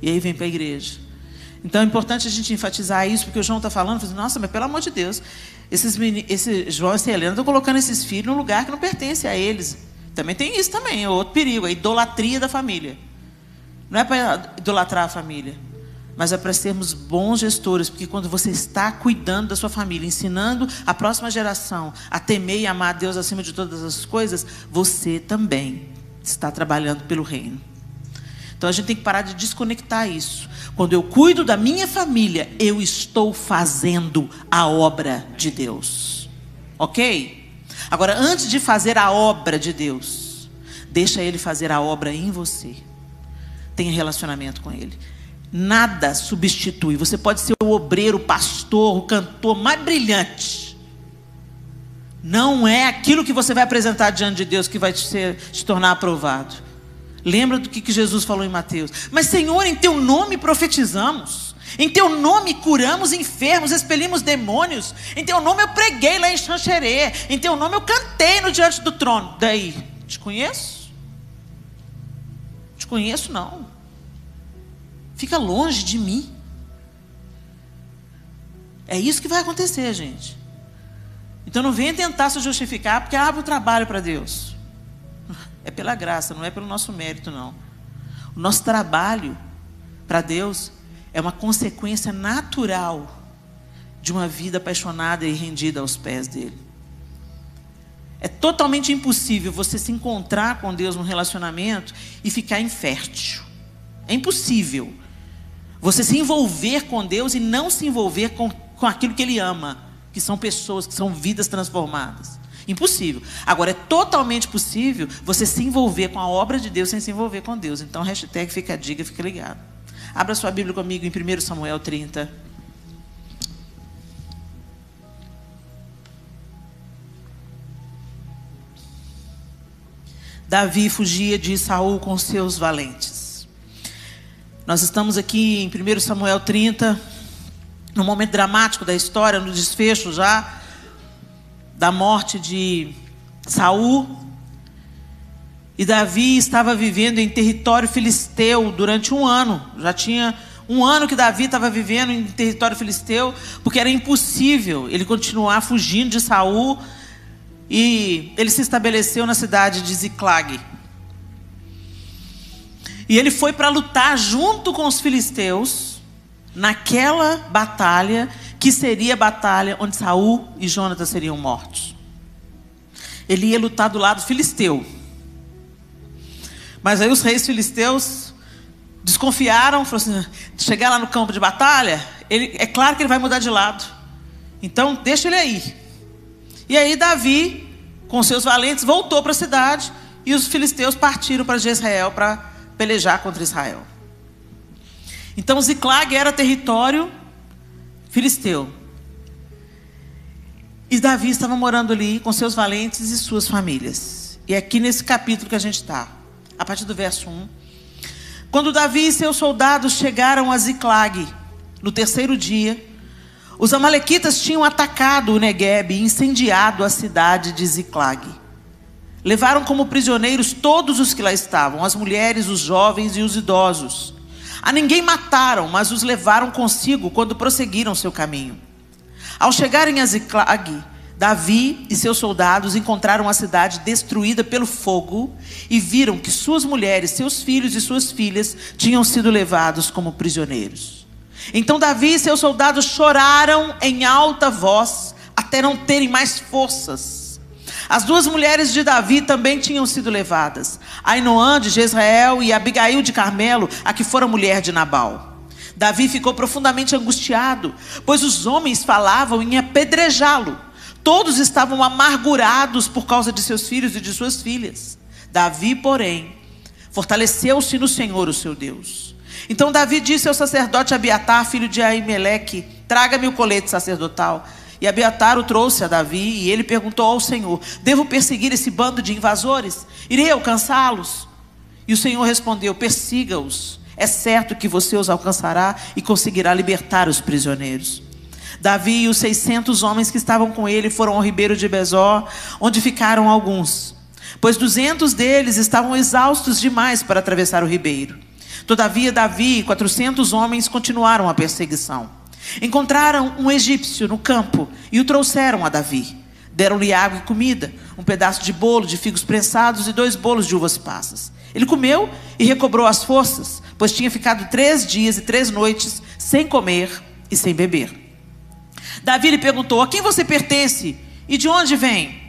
e aí vem para a igreja. Então, é importante a gente enfatizar isso, porque o João está falando, nossa, mas pelo amor de Deus, João e Helena estão colocando esses filhos num lugar que não pertence a eles. Também tem isso também, é outro perigo, a idolatria da família. Não é para idolatrar a família, mas é para sermos bons gestores, porque quando você está cuidando da sua família, ensinando a próxima geração a temer e amar a Deus acima de todas as coisas, você também está trabalhando pelo reino. Então a gente tem que parar de desconectar isso. Quando eu cuido da minha família, eu estou fazendo a obra de Deus. Ok? Agora, antes de fazer a obra de Deus, deixa Ele fazer a obra em você. Tenha relacionamento com Ele. Nada substitui. Você pode ser o obreiro, o pastor, o cantor mais brilhante. Não é aquilo que você vai apresentar diante de Deus que vai te tornar aprovado. Lembra do que Jesus falou em Mateus? Mas, Senhor, em Teu nome profetizamos. Em Teu nome curamos enfermos, expelimos demônios. Em Teu nome eu preguei lá em Xanxerê. Em Teu nome eu cantei no diante do trono. Daí, te conheço? Te conheço não. Fica longe de mim. É isso que vai acontecer, gente. Então não venha tentar se justificar porque abre o trabalho para Deus. É pela graça, não é pelo nosso mérito, não. O nosso trabalho para Deus é uma consequência natural de uma vida apaixonada e rendida aos pés dele. É totalmente impossível você se encontrar com Deus num relacionamento e ficar infértil. É impossível você se envolver com Deus e não se envolver com aquilo que Ele ama, que são pessoas, que são vidas transformadas. Impossível. Agora, é totalmente possível você se envolver com a obra de Deus sem se envolver com Deus. Então, hashtag fica a dica, fica ligado. Abra sua Bíblia comigo em 1 Samuel 30. Davi fugia de Saul com seus valentes. Nós estamos aqui em 1 Samuel 30, no momento dramático da história, no desfecho já da morte de Saul. E Davi estava vivendo em território filisteu durante um ano. Já tinha um ano que Davi estava vivendo em território filisteu, porque era impossível ele continuar fugindo de Saul. E ele se estabeleceu na cidade de Ziclag. E ele foi para lutar junto com os filisteus naquela batalha, que seria a batalha onde Saul e Jonatas seriam mortos. Ele ia lutar do lado filisteu. Mas aí os reis filisteus desconfiaram, falaram assim: chegar lá no campo de batalha, é claro que ele vai mudar de lado. Então deixa ele aí. E aí Davi, com seus valentes, voltou para a cidade, e os filisteus partiram para Jezreel para pelejar contra Israel. Então Ziclag era território filisteu. E Davi estava morando ali com seus valentes e suas famílias. E é aqui nesse capítulo que a gente está, a partir do verso 1. Quando Davi e seus soldados chegaram a Ziclag, no terceiro dia, os amalequitas tinham atacado o Neguebe e incendiado a cidade de Ziclag. Levaram como prisioneiros todos os que lá estavam, as mulheres, os jovens e os idosos. A ninguém mataram, mas os levaram consigo quando prosseguiram seu caminho. Ao chegarem a Ziclag, Davi e seus soldados encontraram a cidade destruída pelo fogo e viram que suas mulheres, seus filhos e suas filhas tinham sido levados como prisioneiros. Então Davi e seus soldados choraram em alta voz até não terem mais forças. As duas mulheres de Davi também tinham sido levadas, Ainoã de Jezreel e Abigail de Carmelo, a que fora mulher de Nabal. Davi ficou profundamente angustiado, pois os homens falavam em apedrejá-lo. Todos estavam amargurados por causa de seus filhos e de suas filhas. Davi, porém, fortaleceu-se no Senhor, o seu Deus. Então Davi disse ao sacerdote Abiatar, filho de Aimeleque: traga-me o colete sacerdotal. E Abiatar o trouxe a Davi, e ele perguntou ao Senhor: devo perseguir esse bando de invasores? Irei alcançá-los? E o Senhor respondeu: persiga-os. É certo que você os alcançará e conseguirá libertar os prisioneiros. Davi e os 600 homens que estavam com ele foram ao ribeiro de Besor, onde ficaram alguns, pois 200 deles estavam exaustos demais para atravessar o ribeiro. Todavia Davi e 400 homens continuaram a perseguição. Encontraram um egípcio no campo e o trouxeram a Davi. Deram-lhe água e comida, um pedaço de bolo de figos prensados e 2 bolos de uvas passas. Ele comeu e recobrou as forças, pois tinha ficado 3 dias e 3 noites sem comer e sem beber. Davi lhe perguntou: a quem você pertence e de onde vem?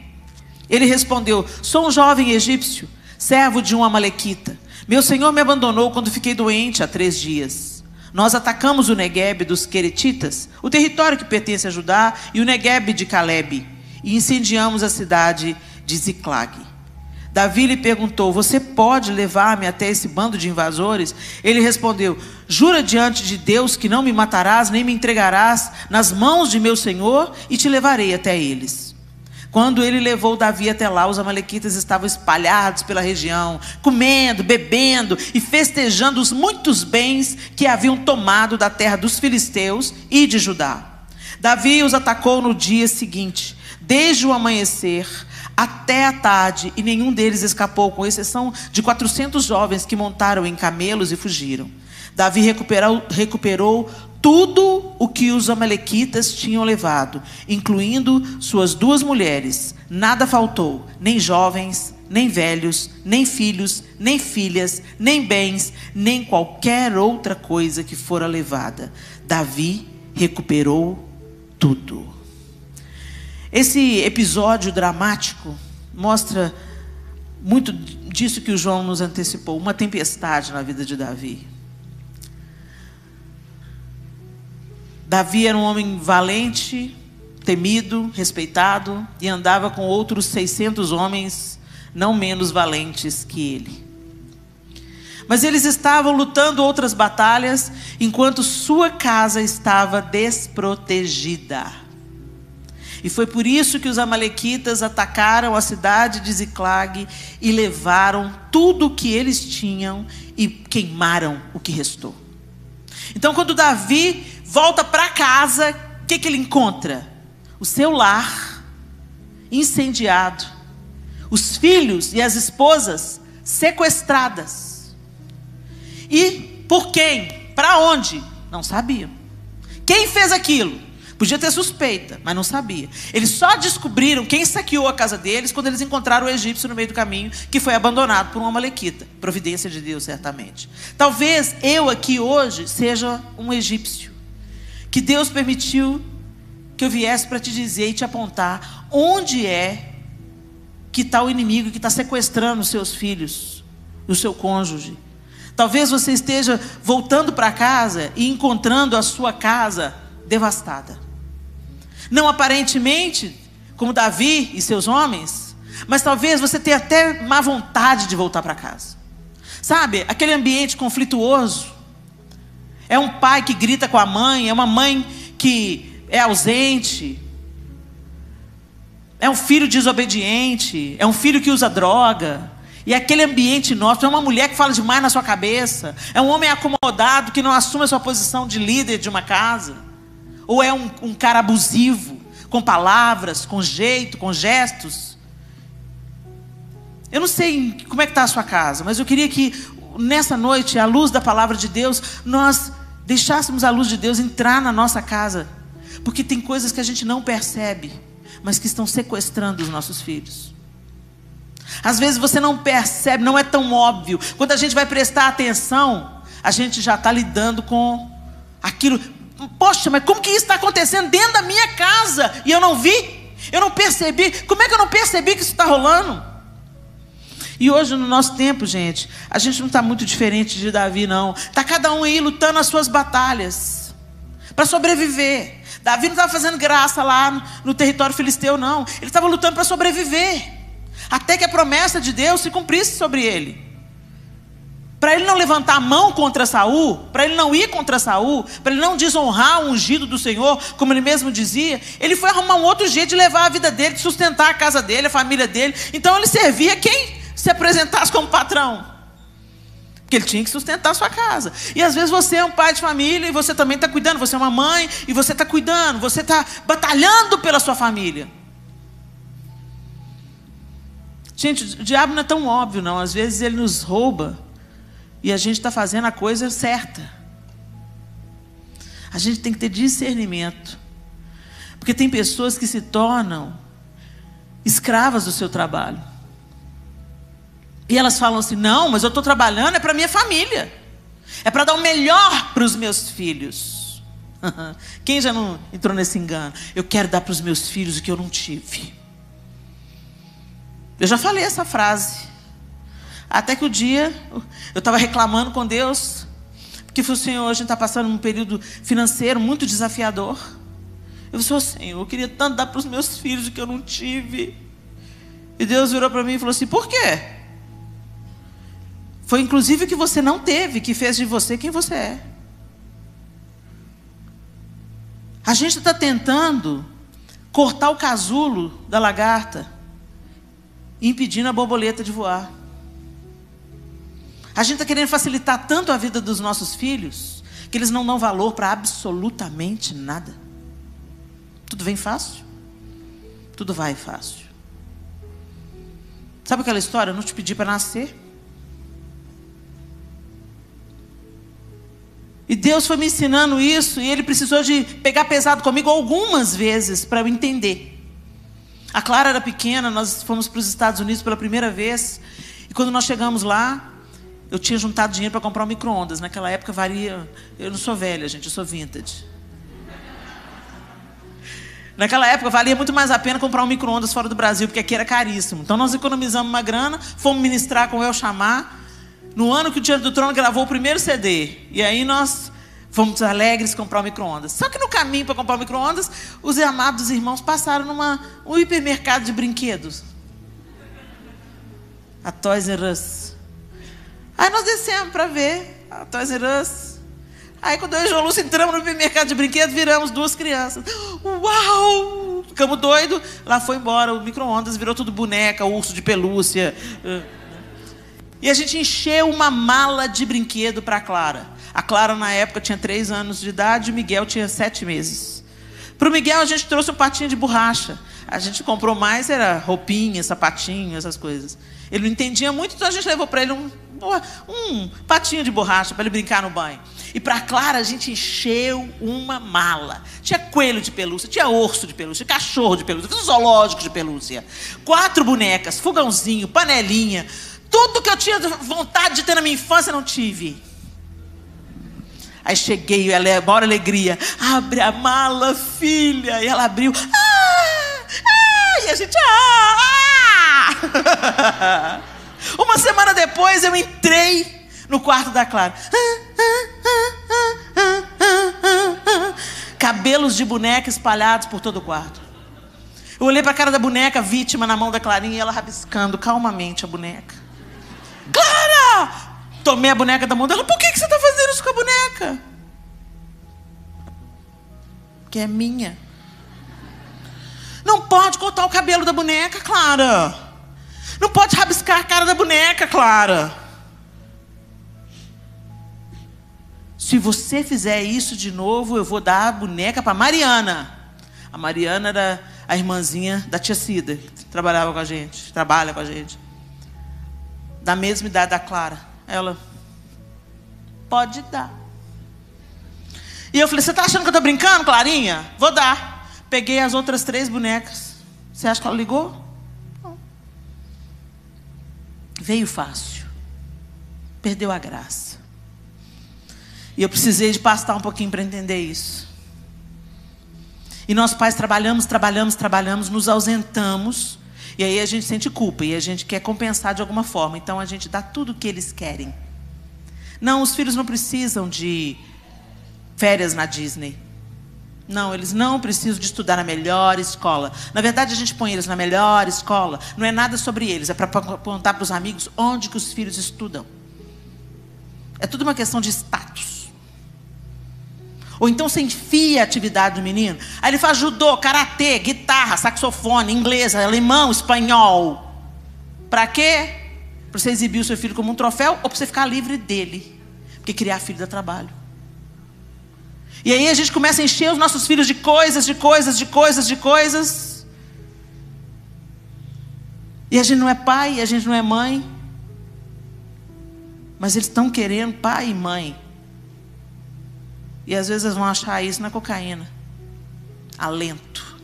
Ele respondeu: sou um jovem egípcio, servo de um amalequita. Meu senhor me abandonou quando fiquei doente há 3 dias. Nós atacamos o Neguebe dos Queretitas, o território que pertence a Judá, e o Neguebe de Calebe, e incendiamos a cidade de Ziclag. Davi lhe perguntou: você pode levar-me até esse bando de invasores? Ele respondeu: jura diante de Deus que não me matarás, nem me entregarás nas mãos de meu senhor, e te levarei até eles. Quando ele levou Davi até lá, os amalequitas estavam espalhados pela região, comendo, bebendo e festejando os muitos bens que haviam tomado da terra dos filisteus e de Judá. Davi os atacou no dia seguinte, desde o amanhecer até a tarde, e nenhum deles escapou, com exceção de 400 jovens que montaram em camelos e fugiram. Davi recuperou tudo o que os amalequitas tinham levado, incluindo suas 2 mulheres. Nada faltou, nem jovens, nem velhos, nem filhos, nem filhas, nem bens, nem qualquer outra coisa que fora levada. Davi recuperou tudo. Esse episódio dramático mostra muito disso que o João nos antecipou, uma tempestade na vida de Davi. Davi era um homem valente, temido, respeitado, e andava com outros 600 homens não menos valentes que ele. Mas eles estavam lutando outras batalhas, enquanto sua casa estava desprotegida. E foi por isso que os amalequitas atacaram a cidade de Ziclag e levaram tudo o que eles tinham e queimaram o que restou. Então, quando Davi volta para casa, o que ele encontra? O seu lar incendiado, os filhos e as esposas sequestradas. E por quem? Para onde? Não sabiam. Quem fez aquilo? Podia ter suspeita, mas não sabia. Eles só descobriram quem saqueou a casa deles quando eles encontraram o egípcio no meio do caminho, que foi abandonado por um amalequita. Providência de Deus, certamente. Talvez eu aqui hoje seja um egípcio, que Deus permitiu que eu viesse para te dizer e te apontar onde é que está o inimigo que está sequestrando os seus filhos, o seu cônjuge. Talvez você esteja voltando para casa e encontrando a sua casa devastada. Não aparentemente, como Davi e seus homens, mas talvez você tenha até má vontade de voltar para casa. Sabe, aquele ambiente conflituoso. É um pai que grita com a mãe, é uma mãe que é ausente, é um filho desobediente, é um filho que usa droga. E aquele ambiente nosso, é uma mulher que fala demais na sua cabeça, é um homem acomodado que não assume a sua posição de líder de uma casa. Ou é um cara abusivo, com palavras, com jeito, com gestos. Eu não sei como é que está a sua casa, mas eu queria que nessa noite, à luz da palavra de Deus, nós deixássemos a luz de Deus entrar na nossa casa. Porque tem coisas que a gente não percebe, mas que estão sequestrando os nossos filhos. Às vezes você não percebe, não é tão óbvio. Quando a gente vai prestar atenção, a gente já está lidando com aquilo. Poxa, mas como que isso está acontecendo dentro da minha casa? E eu não vi? Eu não percebi? Como é que eu não percebi que isso está rolando? E hoje no nosso tempo, gente, a gente não está muito diferente de Davi, não. Está cada um aí lutando as suas batalhas para sobreviver. Davi não estava fazendo graça lá no território filisteu, não. Ele estava lutando para sobreviver, até que a promessa de Deus se cumprisse sobre ele. Para ele não levantar a mão contra Saul, para ele não ir contra Saul, para ele não desonrar o ungido do Senhor, como ele mesmo dizia, ele foi arrumar um outro jeito de levar a vida dele, de sustentar a casa dele, a família dele. Então ele servia quem se apresentasse como patrão. Porque ele tinha que sustentar a sua casa. E às vezes você é um pai de família e você também está cuidando. Você é uma mãe e você está cuidando. Você está batalhando pela sua família. Gente, o diabo não é tão óbvio, não. Às vezes ele nos rouba e a gente está fazendo a coisa certa. A gente tem que ter discernimento. Porque tem pessoas que se tornam escravas do seu trabalho. E elas falam assim, não, mas eu estou trabalhando é para a minha família. É para dar o melhor para os meus filhos. Quem já não entrou nesse engano? Eu quero dar para os meus filhos o que eu não tive. Eu já falei essa frase. Até que o dia, eu estava reclamando com Deus, porque falei, Senhor, a gente está passando um período financeiro muito desafiador. Eu falei, Senhor, eu queria tanto dar para os meus filhos o que eu não tive. E Deus virou para mim e falou assim, por quê? Foi inclusive o que você não teve, que fez de você quem você é. A gente está tentando cortar o casulo da lagarta, impedindo a borboleta de voar. A gente está querendo facilitar tanto a vida dos nossos filhos, que eles não dão valor para absolutamente nada. Tudo vem fácil. Tudo vai fácil. Sabe aquela história? Eu não te pedi para nascer. E Deus foi me ensinando isso, e Ele precisou de pegar pesado comigo algumas vezes para eu entender. A Clara era pequena, nós fomos para os Estados Unidos pela primeira vez, e quando nós chegamos lá, eu tinha juntado dinheiro para comprar um micro-ondas. Naquela época valia, eu não sou velha, gente, eu sou vintage. Naquela época valia muito mais a pena comprar um micro-ondas fora do Brasil, porque aqui era caríssimo. Então nós economizamos uma grana, fomos ministrar com o El Chamar, no ano que o Diante do Trono gravou o primeiro CD. E aí nós fomos alegres comprar o micro-ondas. Só que no caminho para comprar o micro-ondas, os amados irmãos passaram num hipermercado de brinquedos. A Toys R Us. Aí nós descemos para ver a Toys R Us. Aí quando eu e o João Lúcio entramos no hipermercado de brinquedos, viramos duas crianças. Uau! Ficamos doidos. Lá foi embora o micro-ondas, virou tudo boneca, urso de pelúcia. E a gente encheu uma mala de brinquedo para a Clara. A Clara, na época, tinha 3 anos de idade e o Miguel tinha 7 meses. Para o Miguel, a gente trouxe um patinho de borracha. A gente comprou mais, era roupinha, sapatinho, essas coisas. Ele não entendia muito, então a gente levou para ele um patinho de borracha para ele brincar no banho. E para a Clara, a gente encheu uma mala. Tinha coelho de pelúcia, tinha urso de pelúcia, cachorro de pelúcia, um zoológico de pelúcia. 4 bonecas, fogãozinho, panelinha. Tudo que eu tinha vontade de ter na minha infância, não tive. Aí cheguei, ela, maior alegria. Abre a mala, filha. E ela abriu. E a gente... Uma semana depois, eu entrei no quarto da Clara. Cabelos de boneca espalhados por todo o quarto. Eu olhei para a cara da boneca, vítima na mão da Clarinha, e ela rabiscando calmamente a boneca. Clara! Tomei a boneca da mão dela. Por que você está fazendo isso com a boneca? Porque é minha. Não pode cortar o cabelo da boneca, Clara. Não pode rabiscar a cara da boneca, Clara. Se você fizer isso de novo, eu vou dar a boneca para Mariana. A Mariana era a irmãzinha da tia Cida, que trabalhava com a gente, trabalha com a gente. Da mesma idade da Clara. Ela, pode dar. E eu falei, você está achando que eu estou brincando, Clarinha? Vou dar. Peguei as outras 3 bonecas. Você acha que ela ligou? Não. Veio fácil. Perdeu a graça. E eu precisei de pastar um pouquinho para entender isso. E nós pais trabalhamos, nos ausentamos. E aí a gente sente culpa e a gente quer compensar de alguma forma. Então a gente dá tudo o que eles querem. Não, os filhos não precisam de férias na Disney. Não, eles não precisam de estudar na melhor escola. Na verdade, a gente põe eles na melhor escola. Não é nada sobre eles, é para apontar para os amigos onde que os filhos estudam. É tudo uma questão de status. Ou então você enfia a atividade do menino. Aí ele faz judô, karatê, guitarra, saxofone, inglês, alemão, espanhol. Para quê? Para você exibir o seu filho como um troféu ou para você ficar livre dele? Porque criar filho dá trabalho. E aí a gente começa a encher os nossos filhos de coisas. E a gente não é pai, a gente não é mãe. Mas eles estão querendo pai e mãe. E às vezes eles vão achar isso na cocaína. Alento.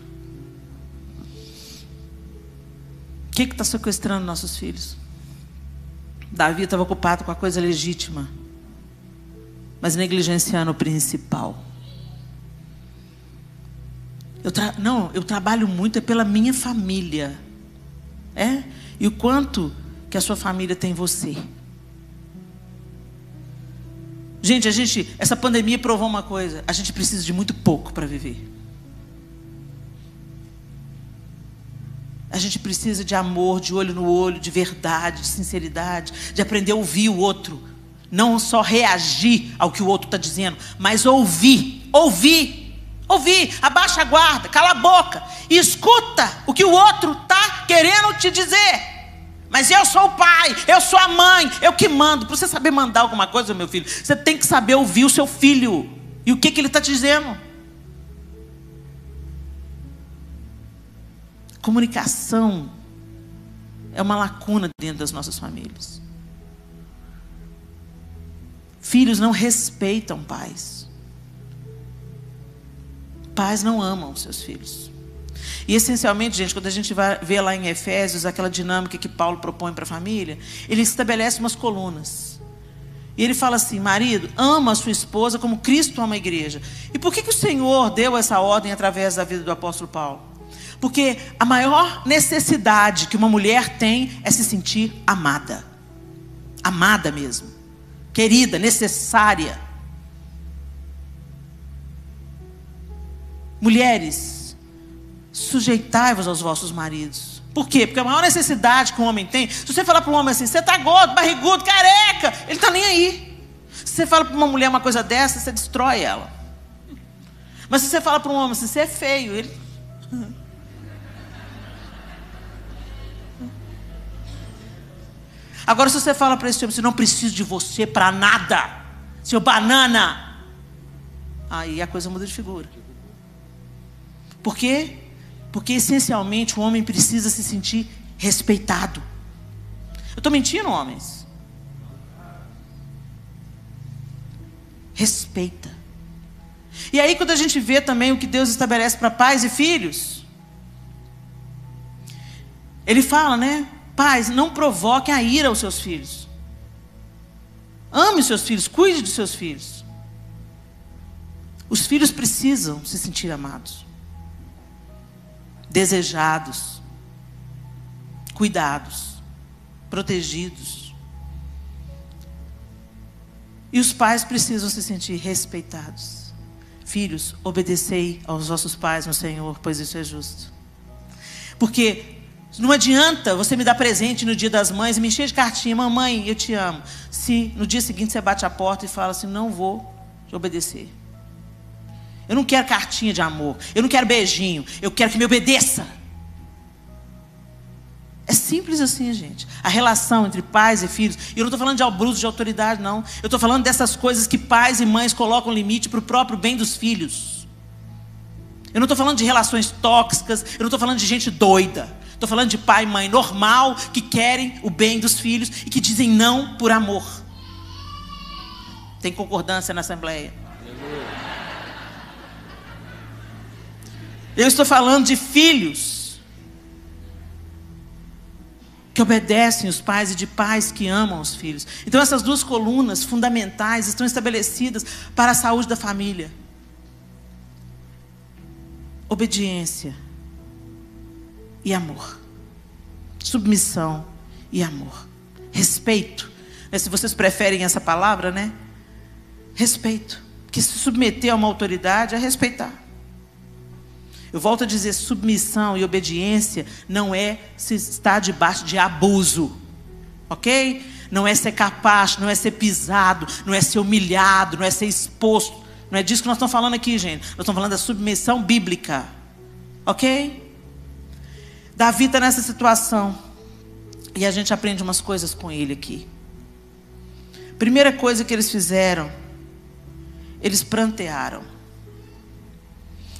O que está sequestrando nossos filhos? Davi estava ocupado com a coisa legítima, mas negligenciando o principal. Eu trabalho muito pela minha família. E o quanto que a sua família tem em você. Gente, essa pandemia provou uma coisa: a gente precisa de muito pouco para viver. A gente precisa de amor, de olho no olho, de verdade, de sinceridade, de aprender a ouvir o outro. Não só reagir ao que o outro está dizendo, mas ouvir. Abaixa a guarda, cala a boca e escuta o que o outro está querendo te dizer. Mas eu sou o pai, eu sou a mãe, eu que mando. Para você saber mandar alguma coisa, meu filho, você tem que saber ouvir o seu filho e o que ele está te dizendo. Comunicação é uma lacuna dentro das nossas famílias. Filhos não respeitam pais. Pais não amam seus filhos. E essencialmente, gente, quando a gente vai ver lá em Efésios aquela dinâmica que Paulo propõe para a família, ele estabelece umas colunas. E ele fala assim: marido, ama a sua esposa como Cristo ama a igreja. E por que o Senhor deu essa ordem através da vida do apóstolo Paulo? Porque a maior necessidade que uma mulher tem é se sentir amada. Amada mesmo. Querida, necessária. Mulheres, sujeitai-vos aos vossos maridos. Por quê? Porque a maior necessidade que um homem tem, se você falar para um homem assim: você está gordo, barrigudo, careca, ele está nem aí. Se você fala para uma mulher uma coisa dessa, você destrói ela. Mas se você fala para um homem assim: você é feio, ele... Agora, se você fala para esse homem: não preciso de você para nada, seu banana, aí a coisa muda de figura. Por quê? Porque essencialmente o homem precisa se sentir respeitado. Eu estou mentindo, homens? Respeita. E aí, quando a gente vê também o que Deus estabelece para pais e filhos, Ele fala, né? Pais, não provoquem a ira aos seus filhos. Ame os seus filhos, cuide dos seus filhos. Os filhos precisam se sentir amados, desejados, cuidados, protegidos. E os pais precisam se sentir respeitados. Filhos, obedecei aos vossos pais no Senhor, pois isso é justo. Porque não adianta você me dar presente no dia das mães e me encher de cartinha: mamãe, eu te amo. Se no dia seguinte você bate a porta e fala assim: não vou te obedecer. Eu não quero cartinha de amor, eu não quero beijinho, eu quero que me obedeça. É simples assim, gente. A relação entre pais e filhos. E eu não estou falando de abuso de autoridade, não. Eu estou falando dessas coisas que pais e mães colocam limite para o próprio bem dos filhos. Eu não estou falando de relações tóxicas, eu não estou falando de gente doida. Estou falando de pai e mãe normal, que querem o bem dos filhos e que dizem não por amor. Tem concordância na Assembleia? Eu estou falando de filhos que obedecem os pais e de pais que amam os filhos. Então essas duas colunas fundamentais estão estabelecidas para a saúde da família. Obediência e amor. Submissão e amor. Respeito. Se vocês preferem essa palavra, né? Respeito. Porque se submeter a uma autoridade é respeitar. Eu volto a dizer: submissão e obediência não é se estar debaixo de abuso. Ok? Não é ser capaz, não é ser pisado, não é ser humilhado, não é ser exposto. Não é disso que nós estamos falando aqui, gente. Nós estamos falando da submissão bíblica. Ok? Davi está nessa situação. E a gente aprende umas coisas com ele aqui. Primeira coisa que eles fizeram, eles prantearam.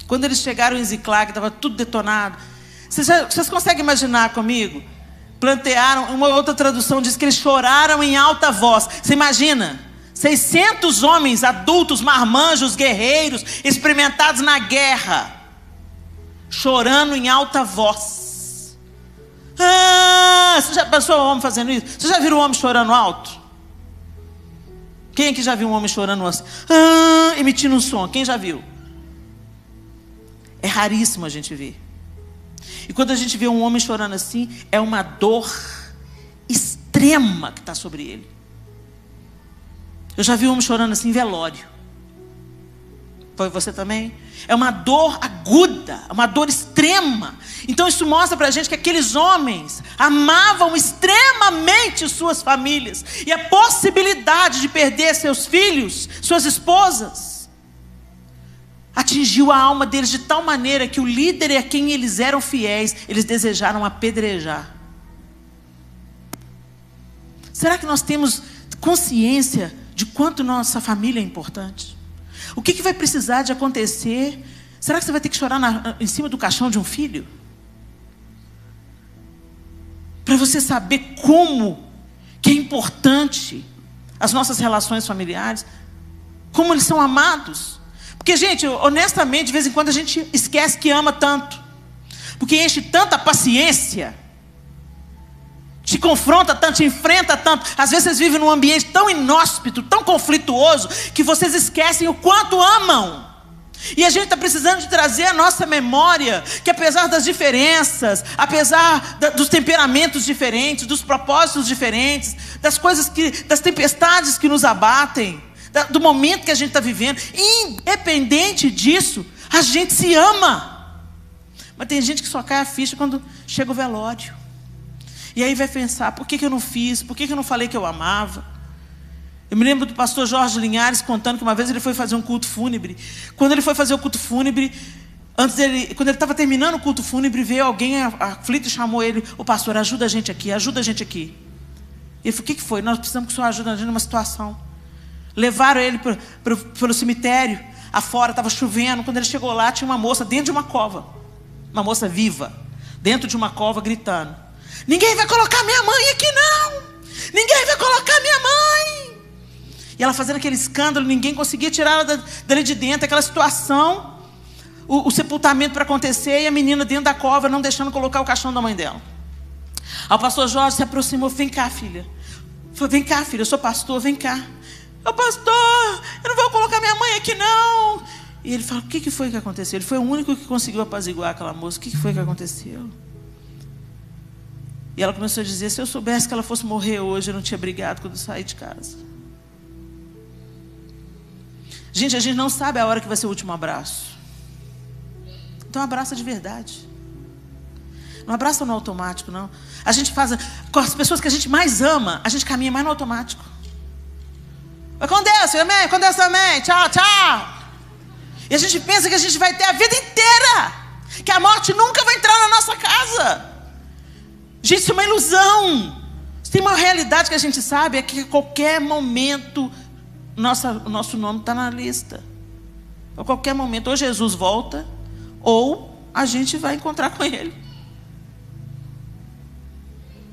Quando eles chegaram em Ziclag, estava tudo detonado. Vocês conseguem imaginar comigo? Plantearam, uma outra tradução diz que eles choraram em alta voz. Você imagina? 600 homens adultos, marmanjos, guerreiros, experimentados na guerra, chorando em alta voz. Você já pensou um homem fazendo isso? Você já viu um homem chorando alto? Quem aqui já viu um homem chorando assim? Emitindo um som? Quem já viu? É raríssimo a gente ver. E quando a gente vê um homem chorando assim, é uma dor extrema que está sobre ele. Eu já vi um homem chorando assim em velório. Foi você também? É uma dor aguda, uma dor extrema. Então isso mostra para a gente que aqueles homens amavam extremamente suas famílias. E a possibilidade de perder seus filhos, suas esposas, atingiu a alma deles de tal maneira que o líder a quem eles eram fiéis, eles desejaram apedrejar. Será que nós temos consciência de quanto nossa família é importante? O que vai precisar de acontecer? Será que você vai ter que chorar em cima do caixão de um filho? Para você saber como que é importante as nossas relações familiares, como eles são amados. Porque, gente, honestamente, de vez em quando a gente esquece que ama tanto. Porque enche tanta paciência, te confronta tanto, te enfrenta tanto. Às vezes vocês vivem num ambiente tão inóspito, tão conflituoso, que vocês esquecem o quanto amam. E a gente está precisando de trazer à nossa memória que, apesar das diferenças, apesar dos temperamentos diferentes, dos propósitos diferentes, das tempestades que nos abatem, do momento que a gente está vivendo, independente disso, a gente se ama. Mas tem gente que só cai a ficha quando chega o velório. E aí vai pensar, por que eu não fiz? Por que eu não falei que eu amava? Eu me lembro do pastor Jorge Linhares contando que uma vez ele foi fazer um culto fúnebre. Quando ele foi fazer o culto fúnebre, quando ele estava terminando o culto fúnebre, veio alguém aflito e chamou ele: o pastor, ajuda a gente aqui, ajuda a gente aqui. Ele falou: o que foi? Nós precisamos que o senhor ajude a gente numa situação. Levaram ele pelo cemitério, afora, estava chovendo. Quando ele chegou lá, tinha uma moça dentro de uma cova. Uma moça viva, dentro de uma cova, gritando: ninguém vai colocar minha mãe aqui não! Ninguém vai colocar minha mãe! E ela fazendo aquele escândalo, ninguém conseguia tirar ela dali de dentro, aquela situação, o sepultamento para acontecer, e a menina dentro da cova, não deixando colocar o caixão da mãe dela. Aí o pastor Jorge se aproximou: vem cá, filha. Falei: vem cá, filha, eu sou pastor, vem cá. Ô pastor, eu não vou colocar minha mãe aqui não. E ele fala: o que foi que aconteceu? Ele foi o único que conseguiu apaziguar aquela moça. O que foi que aconteceu? E ela começou a dizer: se eu soubesse que ela fosse morrer hoje, eu não tinha brigado quando eu saí de casa. Gente, a gente não sabe a hora que vai ser o último abraço. Então abraça de verdade. Não abraça no automático, não. A gente faz, com as pessoas que a gente mais ama, a gente caminha mais no automático. Vai com Deus, amém? Com Deus também. Tchau, tchau. E a gente pensa que a gente vai ter a vida inteira, que a morte nunca vai entrar na nossa casa. Gente, isso é uma ilusão. Tem uma realidade que a gente sabe, é que a qualquer momento o nosso nome está na lista. A qualquer momento, ou Jesus volta, ou a gente vai encontrar com Ele.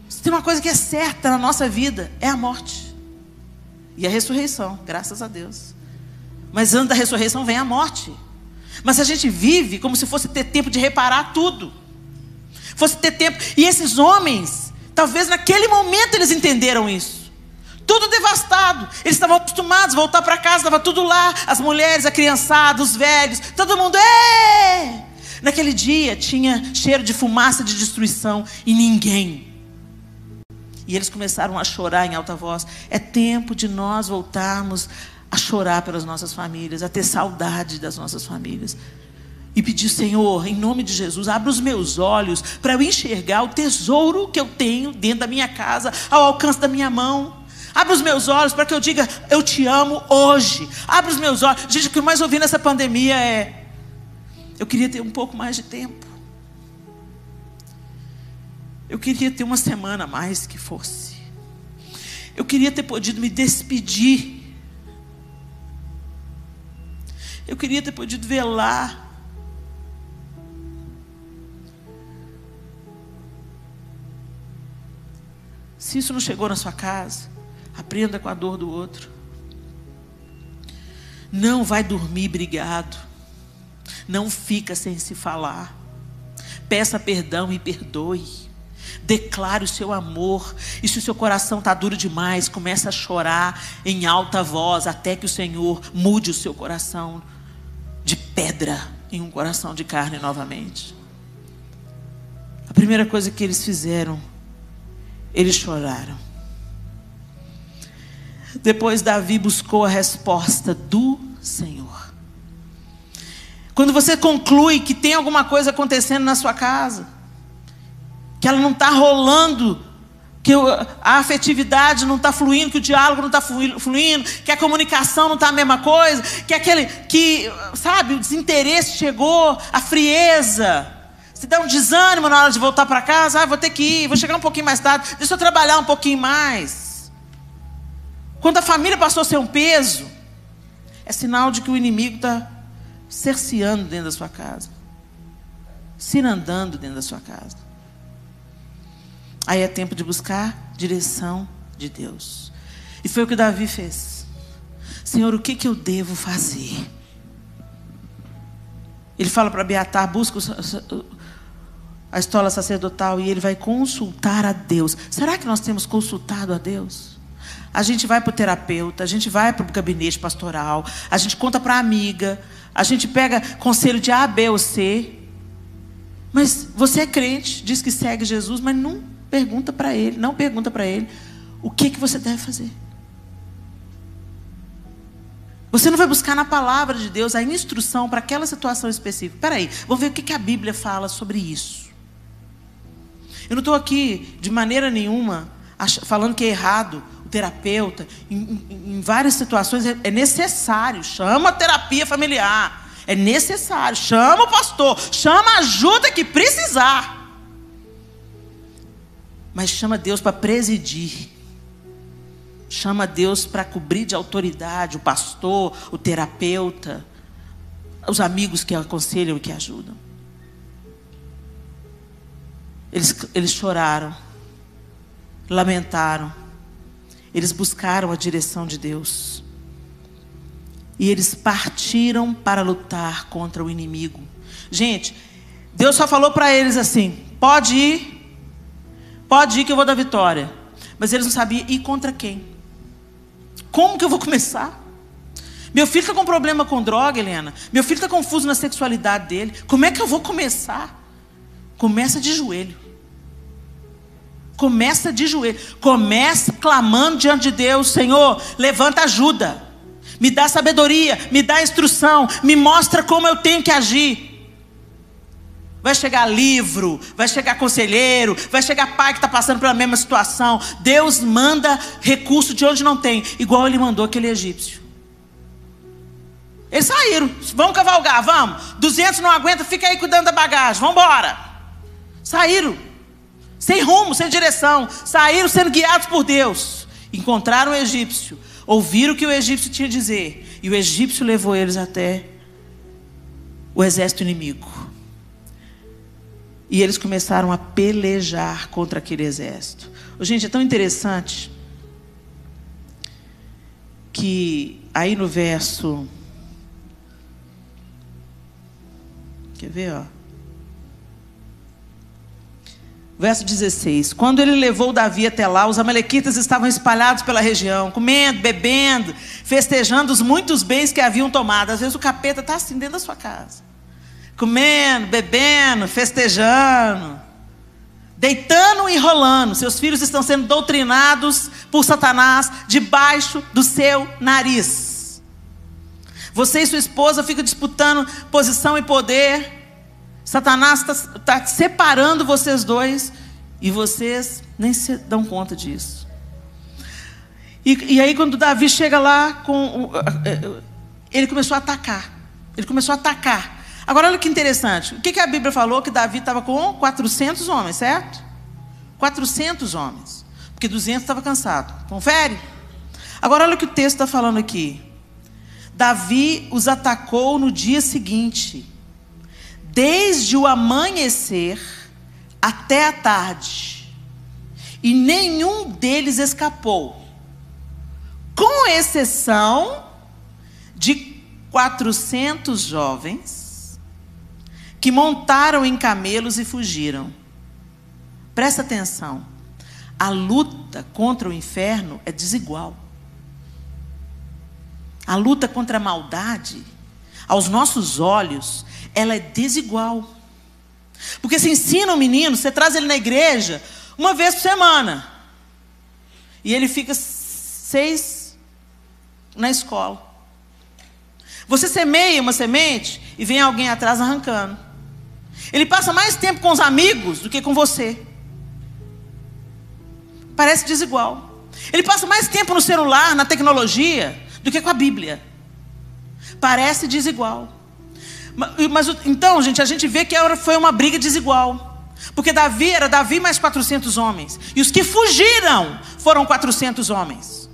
Se tem uma coisa que é certa na nossa vida, é a morte e a ressurreição, graças a Deus. Mas antes da ressurreição vem a morte. Mas a gente vive como se fosse ter tempo de reparar tudo. Fosse ter tempo. E esses homens, talvez naquele momento eles entenderam isso. Tudo devastado. Eles estavam acostumados a voltar para casa, estava tudo lá. As mulheres, a criançada, os velhos, todo mundo. Êêê! Naquele dia tinha cheiro de fumaça, de destruição, e ninguém. E eles começaram a chorar em alta voz. É tempo de nós voltarmos a chorar pelas nossas famílias, a ter saudade das nossas famílias. E pedir: Senhor, em nome de Jesus, abra os meus olhos para eu enxergar o tesouro que eu tenho dentro da minha casa, ao alcance da minha mão. Abra os meus olhos para que eu diga: eu te amo hoje. Abra os meus olhos. Gente, o que eu mais ouvi nessa pandemia é: eu queria ter um pouco mais de tempo. Eu queria ter uma semana a mais que fosse. Eu queria ter podido me despedir. Eu queria ter podido velar. Se isso não chegou na sua casa, aprenda com a dor do outro. Não vai dormir brigado. Não fica sem se falar. Peça perdão e perdoe. Declare o seu amor. E se o seu coração está duro demais, comece a chorar em alta voz, até que o Senhor mude o seu coração de pedra em um coração de carne novamente. A primeira coisa que eles fizeram, eles choraram. Depois Davi buscou a resposta do Senhor. Quando você conclui que tem alguma coisa acontecendo na sua casa, que ela não está rolando, que a afetividade não está fluindo, que o diálogo não está fluindo, que a comunicação não está a mesma coisa, sabe, o desinteresse chegou, a frieza, se dá um desânimo na hora de voltar para casa, vou ter que ir, vou chegar um pouquinho mais tarde, deixa eu trabalhar um pouquinho mais. Quando a família passou a ser um peso, é sinal de que o inimigo está cerceando dentro da sua casa, cirandando dentro da sua casa. Aí é tempo de buscar direção de Deus. E foi o que Davi fez. Senhor, o que eu devo fazer? Ele fala para Abiatar, busca a estola sacerdotal, e ele vai consultar a Deus. Será que nós temos consultado a Deus? A gente vai para o terapeuta, a gente vai para o gabinete pastoral, a gente conta para a amiga, a gente pega conselho de A, B ou C. Mas você é crente, diz que segue Jesus, mas não pergunta para ele, o que você deve fazer. Você não vai buscar na palavra de Deus a instrução para aquela situação específica. Espera aí, vamos ver o que a Bíblia fala sobre isso. Eu não estou aqui de maneira nenhuma falando que é errado o terapeuta. Em várias situações é necessário. Chama a terapia familiar. É necessário. Chama o pastor. Chama a ajuda que precisar. Mas chama Deus para presidir. Chama Deus para cobrir de autoridade o pastor, o terapeuta, os amigos que aconselham e que ajudam. Eles choraram, lamentaram, eles buscaram a direção de Deus. E eles partiram para lutar contra o inimigo. Gente, Deus só falou para eles assim: pode ir que eu vou dar vitória. Mas eles não sabiam ir contra quem. Como que eu vou começar? Meu filho está com problema com droga, Helena. Meu filho está confuso na sexualidade dele. Como é que eu vou começar? Começa de joelho. Começa de joelho. Começa clamando diante de Deus: Senhor, levanta ajuda. Me dá sabedoria, me dá instrução, me mostra como eu tenho que agir. Vai chegar livro, vai chegar conselheiro, vai chegar pai que está passando pela mesma situação. Deus manda recurso de onde não tem, igual ele mandou aquele egípcio. Eles saíram, vamos cavalgar, vamos. 200 não aguenta, fica aí cuidando da bagagem, vamos embora. Saíram, sem rumo, sem direção. Saíram sendo guiados por Deus. Encontraram o egípcio, ouviram o que o egípcio tinha a dizer, e o egípcio levou eles até o exército inimigo. E eles começaram a pelejar contra aquele exército. Gente, é tão interessante que aí no verso... Quer ver, ó? Verso 16. Quando ele levou Davi até lá, os amalequitas estavam espalhados pela região, comendo, bebendo, festejando os muitos bens que haviam tomado. Às vezes o capeta está assim dentro da sua casa. Comendo, bebendo, festejando, deitando e rolando. Seus filhos estão sendo doutrinados por Satanás debaixo do seu nariz. Você e sua esposa ficam disputando posição e poder. Satanás está separando vocês dois e vocês nem se dão conta disso. E aí quando Davi chega lá, ele começou a atacar. Agora olha que interessante. O que a Bíblia falou? Que Davi estava com 400 homens, certo? 400 homens. Porque 200 estava cansado. Confere? Agora olha o que o texto está falando aqui. Davi os atacou no dia seguinte, desde o amanhecer até a tarde, e nenhum deles escapou, com exceção de 400 jovens que montaram em camelos e fugiram. Presta atenção, a luta contra o inferno é desigual. A luta contra a maldade, aos nossos olhos, ela é desigual. Porque você ensina um menino, você traz ele na igreja uma vez por semana, e ele fica 6 na escola. Você semeia uma semente e vem alguém atrás arrancando. Ele passa mais tempo com os amigos do que com você. Parece desigual. Ele passa mais tempo no celular, na tecnologia, do que com a Bíblia. Parece desigual. Então, gente, a gente vê que foi uma briga desigual. Porque era Davi mais 400 homens. E os que fugiram foram 400 homens.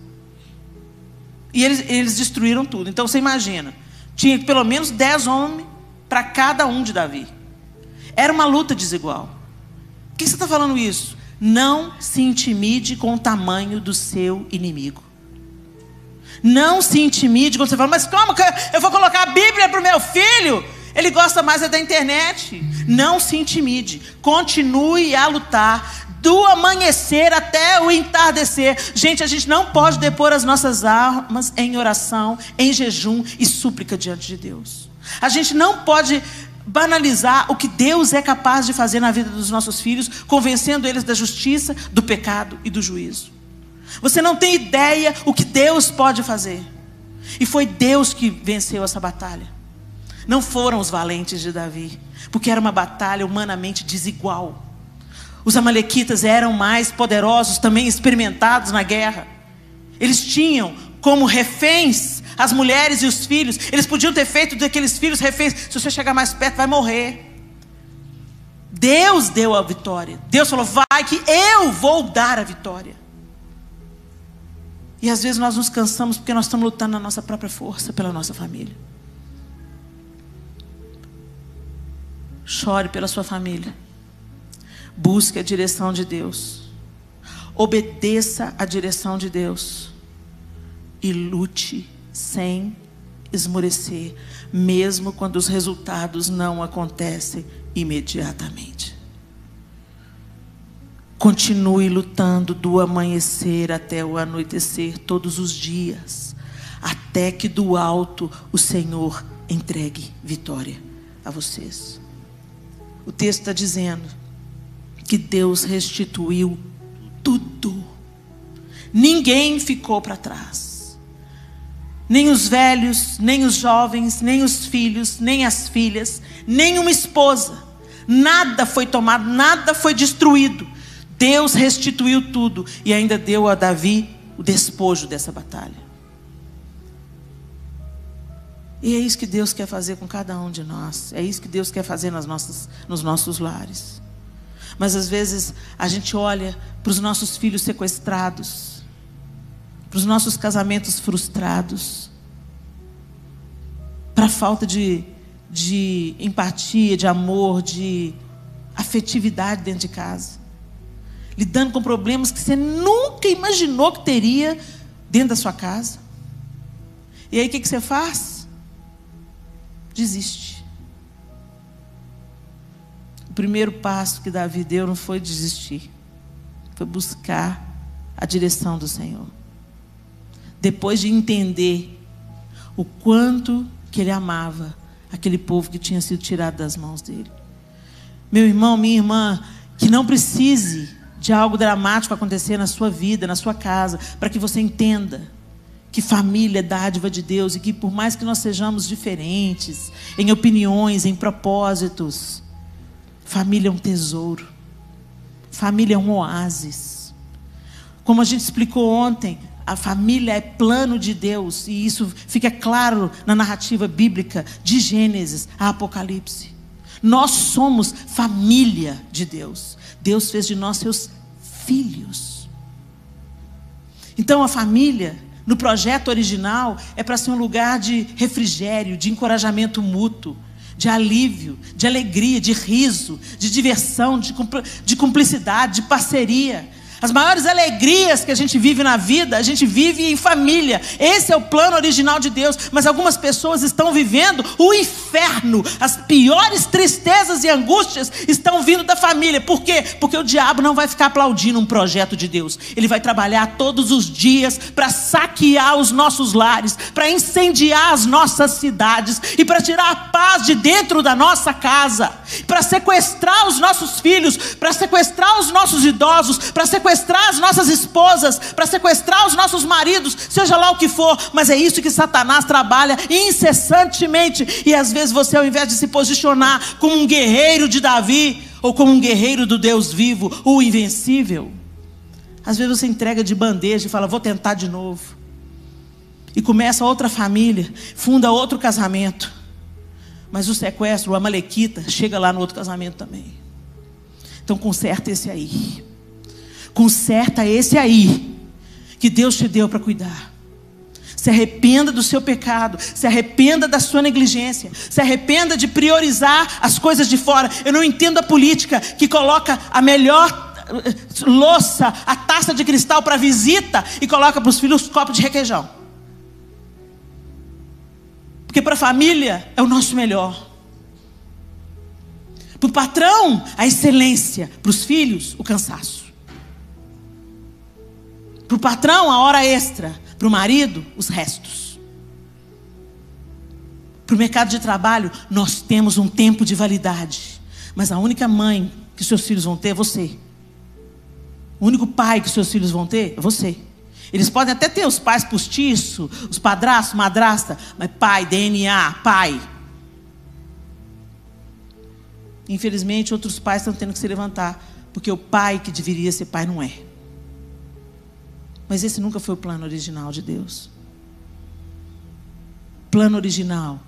E eles destruíram tudo. Então você imagina, tinha pelo menos 10 homens para cada um de Davi. Era uma luta desigual. Por que você está falando isso? Não se intimide com o tamanho do seu inimigo. Não se intimide quando você fala, mas como que eu vou colocar a Bíblia para o meu filho? Ele gosta mais da internet. Não se intimide. Continue a lutar do amanhecer até o entardecer. Gente, a gente não pode depor as nossas almas em oração, em jejum e súplica diante de Deus. A gente não pode banalizar o que Deus é capaz de fazer na vida dos nossos filhos, convencendo eles da justiça, do pecado e do juízo. Você não tem ideia o que Deus pode fazer. E foi Deus que venceu essa batalha. Não foram os valentes de Davi, porque era uma batalha humanamente desigual. Os amalequitas eram mais poderosos, também experimentados na guerra. Eles tinham como reféns as mulheres e os filhos. Eles podiam ter feito daqueles filhos reféns. Se você chegar mais perto, vai morrer. Deus deu a vitória. Deus falou, vai que eu vou dar a vitória. E às vezes nós nos cansamos porque nós estamos lutando na nossa própria força, pela nossa família. Chore pela sua família. Busque a direção de Deus. Obedeça a direção de Deus. E lute sem esmorecer, mesmo quando os resultados não acontecem imediatamente. Continue lutando do amanhecer até o anoitecer, todos os dias, até que do alto o Senhor entregue vitória a vocês. O texto está dizendo que Deus restituiu tudo. Ninguém ficou para trás. Nem os velhos, nem os jovens, nem os filhos, nem as filhas, nem uma esposa. Nada foi tomado, nada foi destruído. Deus restituiu tudo e ainda deu a Davi o despojo dessa batalha. E é isso que Deus quer fazer com cada um de nós. É isso que Deus quer fazer nos nossos lares. Mas às vezes a gente olha para os nossos filhos sequestrados, para os nossos casamentos frustrados, para a falta de empatia, de amor, de afetividade dentro de casa, lidando com problemas que você nunca imaginou que teria dentro da sua casa. E aí o que você faz? Desiste. O primeiro passo que Davi deu não foi desistir, foi buscar a direção do Senhor. Depois de entender o quanto que ele amava aquele povo que tinha sido tirado das mãos dele. Meu irmão, minha irmã, que não precise de algo dramático acontecer na sua vida, na sua casa, para que você entenda que família é dádiva de Deus e que por mais que nós sejamos diferentes em opiniões, em propósitos, família é um tesouro. Família é um oásis. Como a gente explicou ontem, a família é plano de Deus, e isso fica claro na narrativa bíblica de Gênesis a Apocalipse. Nós somos família de Deus. Deus fez de nós seus filhos. Então a família, no projeto original, é para ser um lugar de refrigério, de encorajamento mútuo, de alívio, de alegria, de riso, de diversão, de cumplicidade, de parceria. As maiores alegrias que a gente vive na vida, a gente vive em família. Esse é o plano original de Deus. Mas algumas pessoas estão vivendo o inferno. As piores tristezas e angústias estão vindo da família. Por quê? Porque o diabo não vai ficar aplaudindo um projeto de Deus. Ele vai trabalhar todos os dias para saquear os nossos lares, para incendiar as nossas cidades e para tirar a paz de dentro da nossa casa, para sequestrar os nossos filhos, para sequestrar os nossos idosos, para sequestrar as nossas esposas, para sequestrar os nossos maridos, seja lá o que for. Mas é isso que Satanás trabalha incessantemente. E às vezes você, ao invés de se posicionar como um guerreiro de Davi, ou como um guerreiro do Deus vivo, o invencível, às vezes você entrega de bandeja e fala, vou tentar de novo. E começa outra família, funda outro casamento. Mas o sequestro, o amalequita, chega lá no outro casamento também. Então conserta esse aí. Conserta esse aí, que Deus te deu para cuidar. Se arrependa do seu pecado, se arrependa da sua negligência, se arrependa de priorizar as coisas de fora. Eu não entendo a política que coloca a melhor louça, a taça de cristal para visita e coloca para os filhos copo de requeijão. Porque para a família é o nosso melhor. Para o patrão, a excelência. Para os filhos, o cansaço. Para o patrão, a hora extra. Para o marido, os restos. Para o mercado de trabalho, nós temos um tempo de validade. Mas a única mãe que seus filhos vão ter é você. O único pai que seus filhos vão ter é você. Eles podem até ter os pais postiços, os padrastos, madrasta, mas pai, DNA, pai. Infelizmente, outros pais estão tendo que se levantar, porque o pai que deveria ser pai não é. Mas esse nunca foi o plano original de Deus. O plano original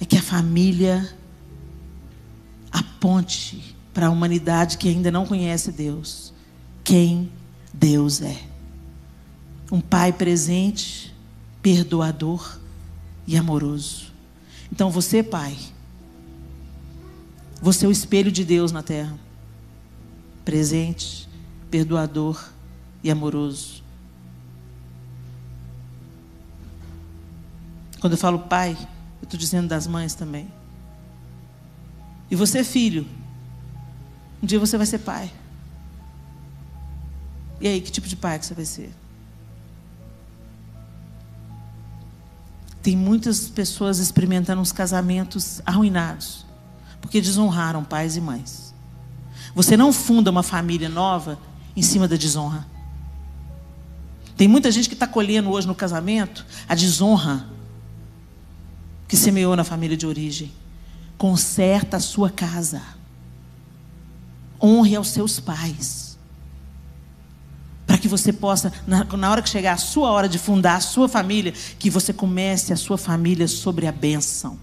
é que a família aponte para a humanidade que ainda não conhece Deus, quem Deus é. Um pai presente, perdoador e amoroso. Então você, pai, você é o espelho de Deus na terra. Presente, perdoador e amoroso. Quando eu falo pai, eu estou dizendo das mães também. E você, filho, um dia você vai ser pai. E aí, que tipo de pai que você vai ser? Tem muitas pessoas experimentando uns casamentos arruinados, porque desonraram pais e mães. Você não funda uma família nova em cima da desonra. Tem muita gente que está colhendo hoje no casamento a desonra que semeou na família de origem. Conserta a sua casa. Honre aos seus pais. Para que você possa, na hora que chegar a sua hora de fundar a sua família, que você comece a sua família sobre a bênção.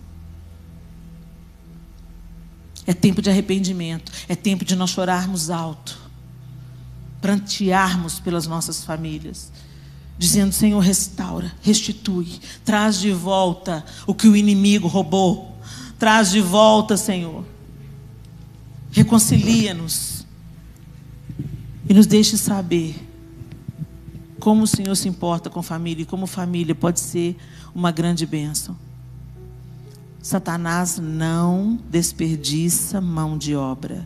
É tempo de arrependimento. É tempo de nós chorarmos alto. Prantearmos pelas nossas famílias. Dizendo, Senhor, restaura, restitui. Traz de volta o que o inimigo roubou. Traz de volta, Senhor. Reconcilia-nos. E nos deixe saber como o Senhor se importa com família e como família pode ser uma grande bênção. Satanás não desperdiça mão de obra.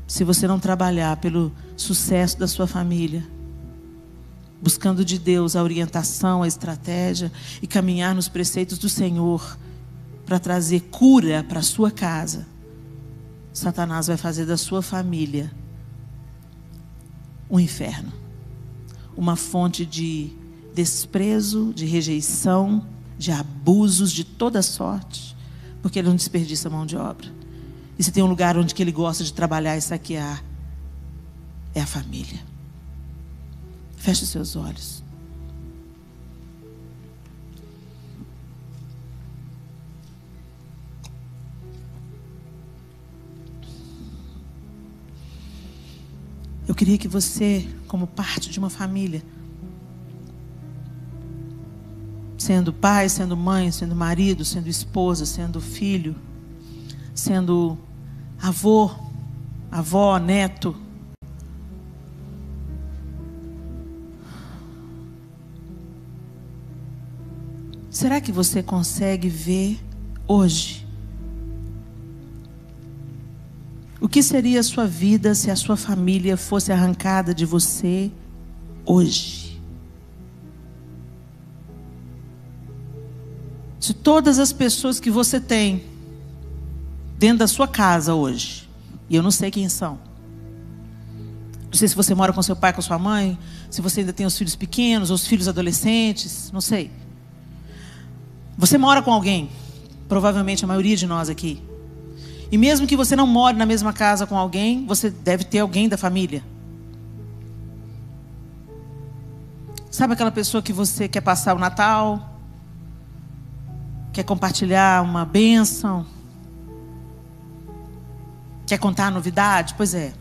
Se você não trabalhar pelo sucesso da sua família, buscando de Deus a orientação, a estratégia e caminhar nos preceitos do Senhor para trazer cura para a sua casa, Satanás vai fazer da sua família um inferno, uma fonte de desprezo, de rejeição, de abusos de toda sorte, porque ele não desperdiça mão de obra. E se tem um lugar onde que ele gosta de trabalhar e saquear, é a família. Feche os seus olhos. queria que você, como parte de uma família, sendo pai, sendo mãe, sendo marido, sendo esposa, sendo filho, sendo avô, avó, neto, será que você consegue ver hoje o que seria a sua vida se a sua família fosse arrancada de você hoje? Se todas as pessoas que você tem dentro da sua casa hoje, e eu não sei quem são, não sei se você mora com seu pai, com sua mãe, se você ainda tem os filhos pequenos, ou os filhos adolescentes, não sei. Você mora com alguém, provavelmente a maioria de nós aqui. E mesmo que você não more na mesma casa com alguém, você deve ter alguém da família. Sabe aquela pessoa que você quer passar o Natal, quer compartilhar uma bênção, quer contar a novidade? Pois é.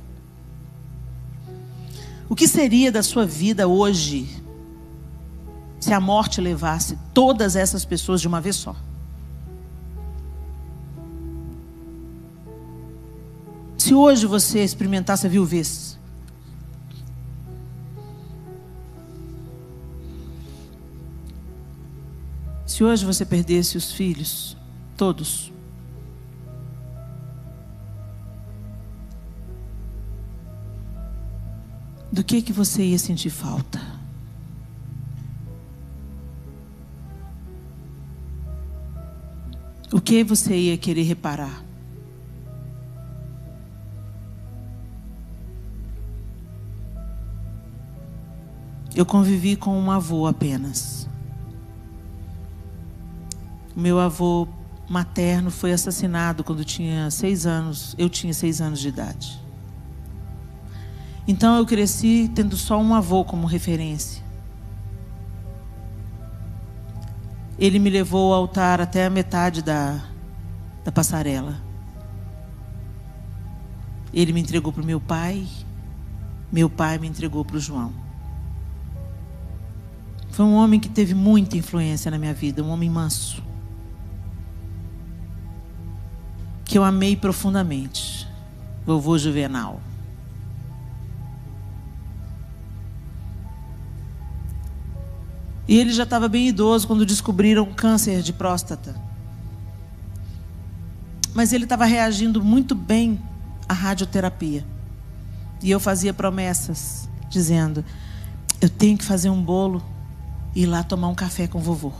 O que seria da sua vida hoje se a morte levasse todas essas pessoas de uma vez só? Se hoje você experimentasse a viuvez, se hoje você perdesse os filhos, todos, do que você ia sentir falta? O que você ia querer reparar? Eu convivi com um avô apenas. O meu avô materno foi assassinado quando tinha 6 anos. Eu tinha 6 anos de idade. Então eu cresci tendo só um avô como referência. Ele me levou ao altar até a metade da passarela. Ele me entregou para o meu pai me entregou para o João. Foi um homem que teve muita influência na minha vida, um homem manso, que eu amei profundamente, vovô Juvenal. E ele já estava bem idoso quando descobriram câncer de próstata. Mas ele estava reagindo muito bem à radioterapia. E eu fazia promessas, dizendo: eu tenho que fazer um bolo e ir lá tomar um café com o vovô.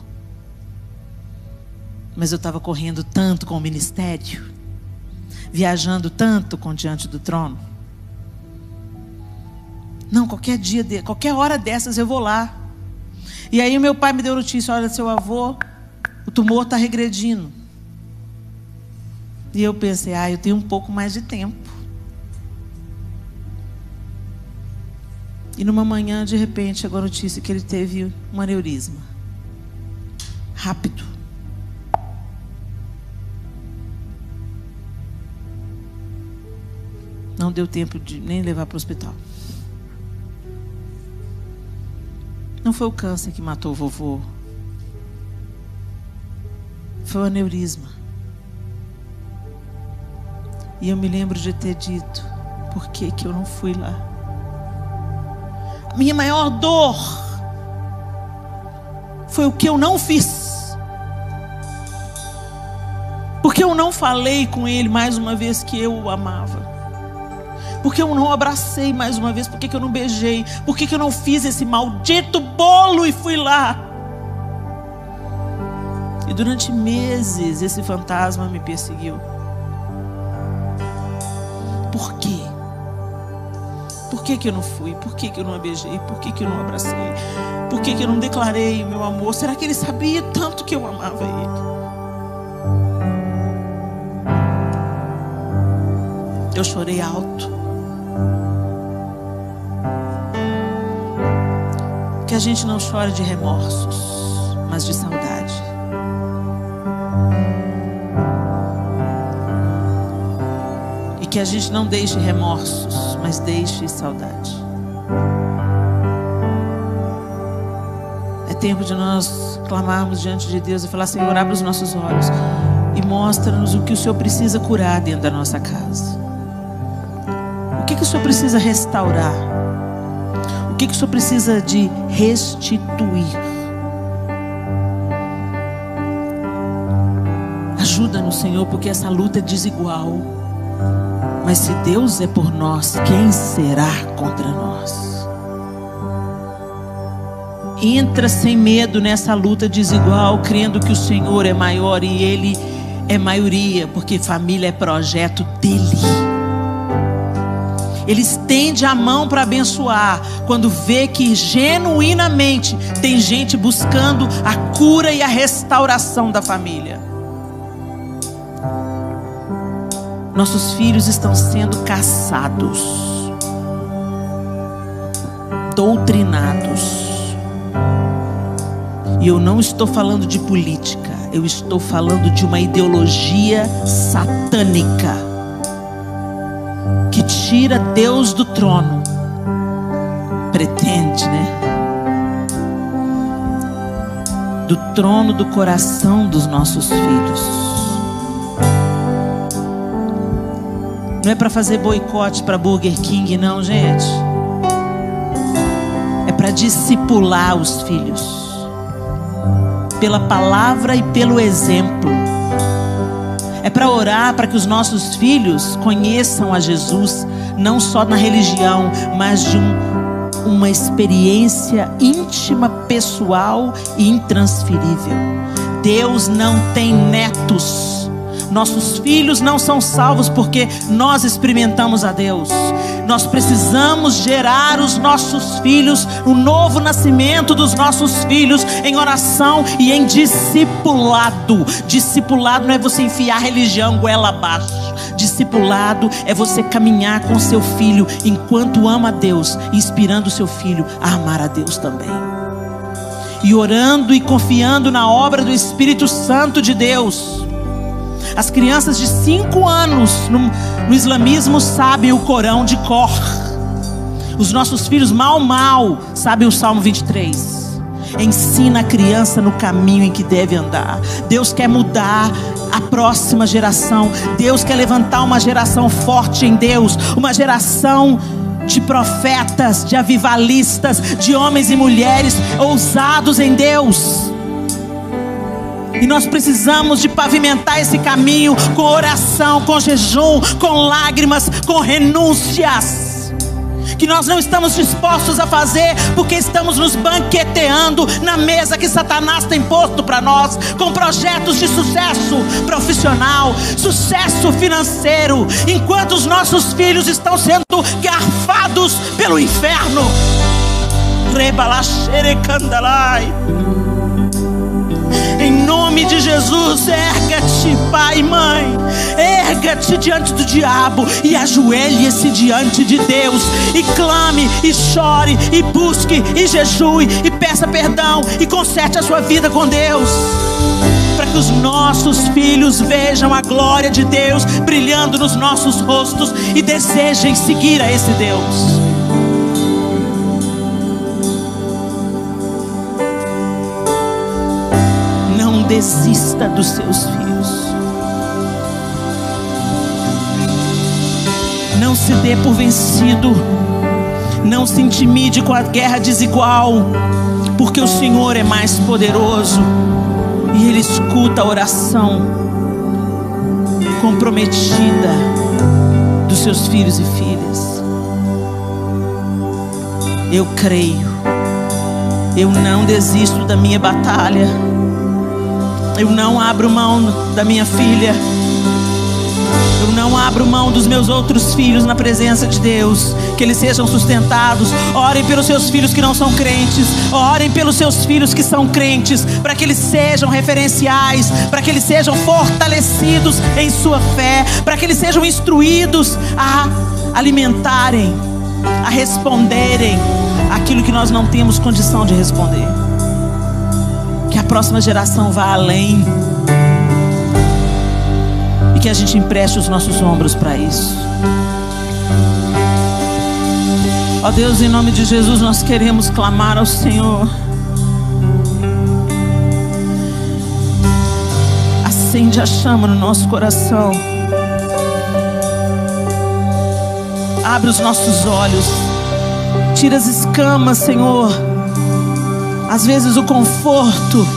Mas eu estava correndo tanto com o ministério, viajando tanto com Diante do Trono. Não, qualquer dia, qualquer hora dessas eu vou lá. E aí o meu pai me deu notícia: olha, seu avô, o tumor está regredindo. E eu pensei: eu tenho um pouco mais de tempo. E numa manhã, de repente, chegou a notícia que ele teve um aneurisma. Rápido. Não deu tempo de nem levar para o hospital. Não foi o câncer que matou o vovô. Foi o aneurisma. E eu me lembro de ter dito: por que eu não fui lá? A minha maior dor foi o que eu não fiz. Porque eu não falei com ele mais uma vez que eu o amava. Porque eu não abracei mais uma vez. Porque eu não beijei. Porque eu não fiz esse maldito bolo e fui lá. E durante meses esse fantasma me perseguiu. Por quê? Por que eu não fui? Por que eu não a beijei? Por que eu não abracei? Por que eu não declarei o meu amor? Será que ele sabia tanto que eu amava ele? Eu chorei alto. Que a gente não chore de remorsos, mas de saudade. E que a gente não deixe remorsos, mas deixe saudade. É tempo de nós clamarmos diante de Deus e falar: Senhor, abre os nossos olhos e mostra-nos o que o Senhor precisa curar dentro da nossa casa. O que o Senhor precisa restaurar? O que o Senhor precisa de restituir? Ajuda-nos, Senhor, porque essa luta é desigual. Mas se Deus é por nós, quem será contra nós? Entra sem medo nessa luta desigual, crendo que o Senhor é maior e Ele é maioria, porque família é projeto dEle. Ele estende a mão para abençoar quando vê que genuinamente tem gente buscando a cura e a restauração da família. Nossos filhos estão sendo caçados, doutrinados. E eu não estou falando de política, eu estou falando de uma ideologia satânica que tira Deus do trono. Pretende, né? Do trono do coração dos nossos filhos. Não é para fazer boicote para Burger King, não, gente. É para discipular os filhos pela palavra e pelo exemplo. É para orar para que os nossos filhos conheçam a Jesus, não só na religião, mas de uma experiência íntima, pessoal e intransferível. Deus não tem netos. Nossos filhos não são salvos porque nós experimentamos a Deus. Nós precisamos gerar os nossos filhos, o novo nascimento dos nossos filhos, em oração e em discipulado. Discipulado não é você enfiar a religião goela abaixo. Discipulado é você caminhar com seu filho enquanto ama a Deus, inspirando o seu filho a amar a Deus também. E orando e confiando na obra do Espírito Santo de Deus. As crianças de 5 anos no islamismo sabem o Corão de cor. Os nossos filhos mal sabem o Salmo 23. Ensina a criança no caminho em que deve andar. Deus quer mudar a próxima geração. Deus quer levantar uma geração forte em Deus. Uma geração de profetas, de avivalistas, de homens e mulheres ousados em Deus. E nós precisamos de pavimentar esse caminho com oração, com jejum, com lágrimas, com renúncias. Que nós não estamos dispostos a fazer porque estamos nos banqueteando na mesa que Satanás tem posto para nós, com projetos de sucesso profissional, sucesso financeiro, enquanto os nossos filhos estão sendo garfados pelo inferno. Rebalachere-candalai. Em nome de Jesus, erga-te, pai e mãe. Erga-te diante do diabo e ajoelhe-se diante de Deus. E clame, e chore, e busque, e jejue, e peça perdão, e conserte a sua vida com Deus. Para que os nossos filhos vejam a glória de Deus brilhando nos nossos rostos e desejem seguir a esse Deus. Não desista dos seus filhos. Não se dê por vencido. Não se intimide com a guerra desigual, porque o Senhor é mais poderoso e Ele escuta a oração comprometida dos seus filhos e filhas. Eu creio. Eu não desisto da minha batalha. Eu não abro mão da minha filha. Eu não abro mão dos meus outros filhos na presença de Deus. Que eles sejam sustentados. Orem pelos seus filhos que não são crentes. Orem pelos seus filhos que são crentes, para que eles sejam referenciais, para que eles sejam fortalecidos em sua fé, para que eles sejam instruídos a alimentarem, a responderem aquilo que nós não temos condição de responder. Que a próxima geração vá além e que a gente empreste os nossos ombros para isso. Ó Deus, em nome de Jesus, nós queremos clamar ao Senhor. Acende a chama no nosso coração. Abre os nossos olhos. Tira as escamas, Senhor. Às vezes o conforto,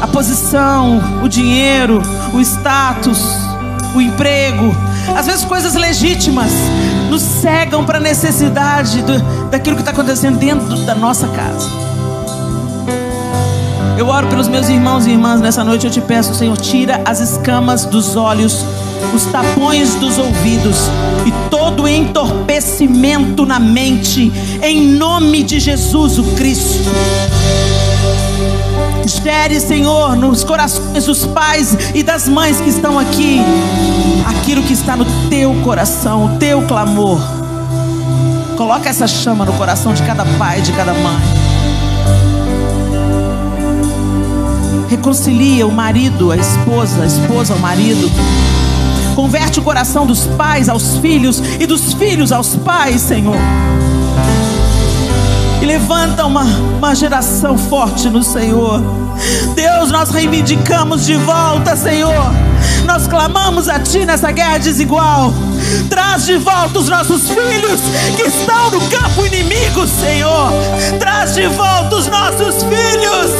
a posição, o dinheiro, o status, o emprego, às vezes coisas legítimas nos cegam para a necessidade daquilo que está acontecendo dentro da nossa casa. Eu oro pelos meus irmãos e irmãs nessa noite. Eu te peço, Senhor, tira as escamas dos olhos, os tapões dos ouvidos e todo entorpecimento na mente, em nome de Jesus o Cristo. Gere, Senhor, nos corações dos pais e das mães que estão aqui, aquilo que está no teu coração, o teu clamor. Coloca essa chama no coração de cada pai, de cada mãe. Reconcilia o marido, a esposa ao marido. Converte o coração dos pais aos filhos e dos filhos aos pais, Senhor. E levanta uma geração forte no Senhor. Deus, nós reivindicamos de volta, Senhor. Nós clamamos a Ti nessa guerra desigual. Traz de volta os nossos filhos que estão no campo inimigo, Senhor. Traz de volta os nossos filhos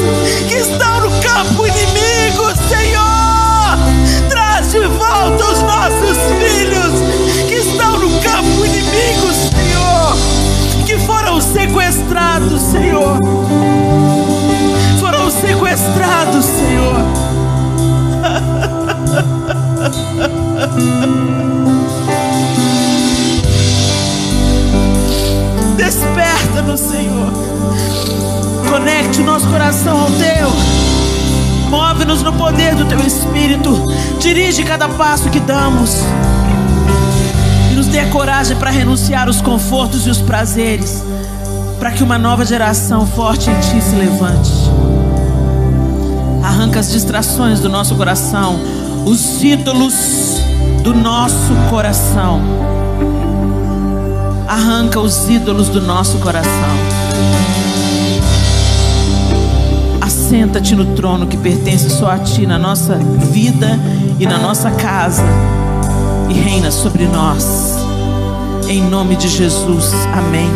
que estão no campo inimigo, Senhor. Traz de volta os nossos filhos que estão no campo inimigo, Senhor. Que foram sequestrados, Senhor. Foram sequestrados, Senhor. Desperta-nos, Senhor. Conecte o nosso coração ao Teu. Move-nos no poder do Teu Espírito. Dirige cada passo que damos. E nos dê a coragem para renunciar os confortos e os prazeres, para que uma nova geração forte em Ti se levante. Arranca as distrações do nosso coração, os ídolos do nosso coração. Arranca os ídolos do nosso coração. Assenta-te no trono que pertence só a Ti, na nossa vida e na nossa casa, e reina sobre nós. Em nome de Jesus, amém.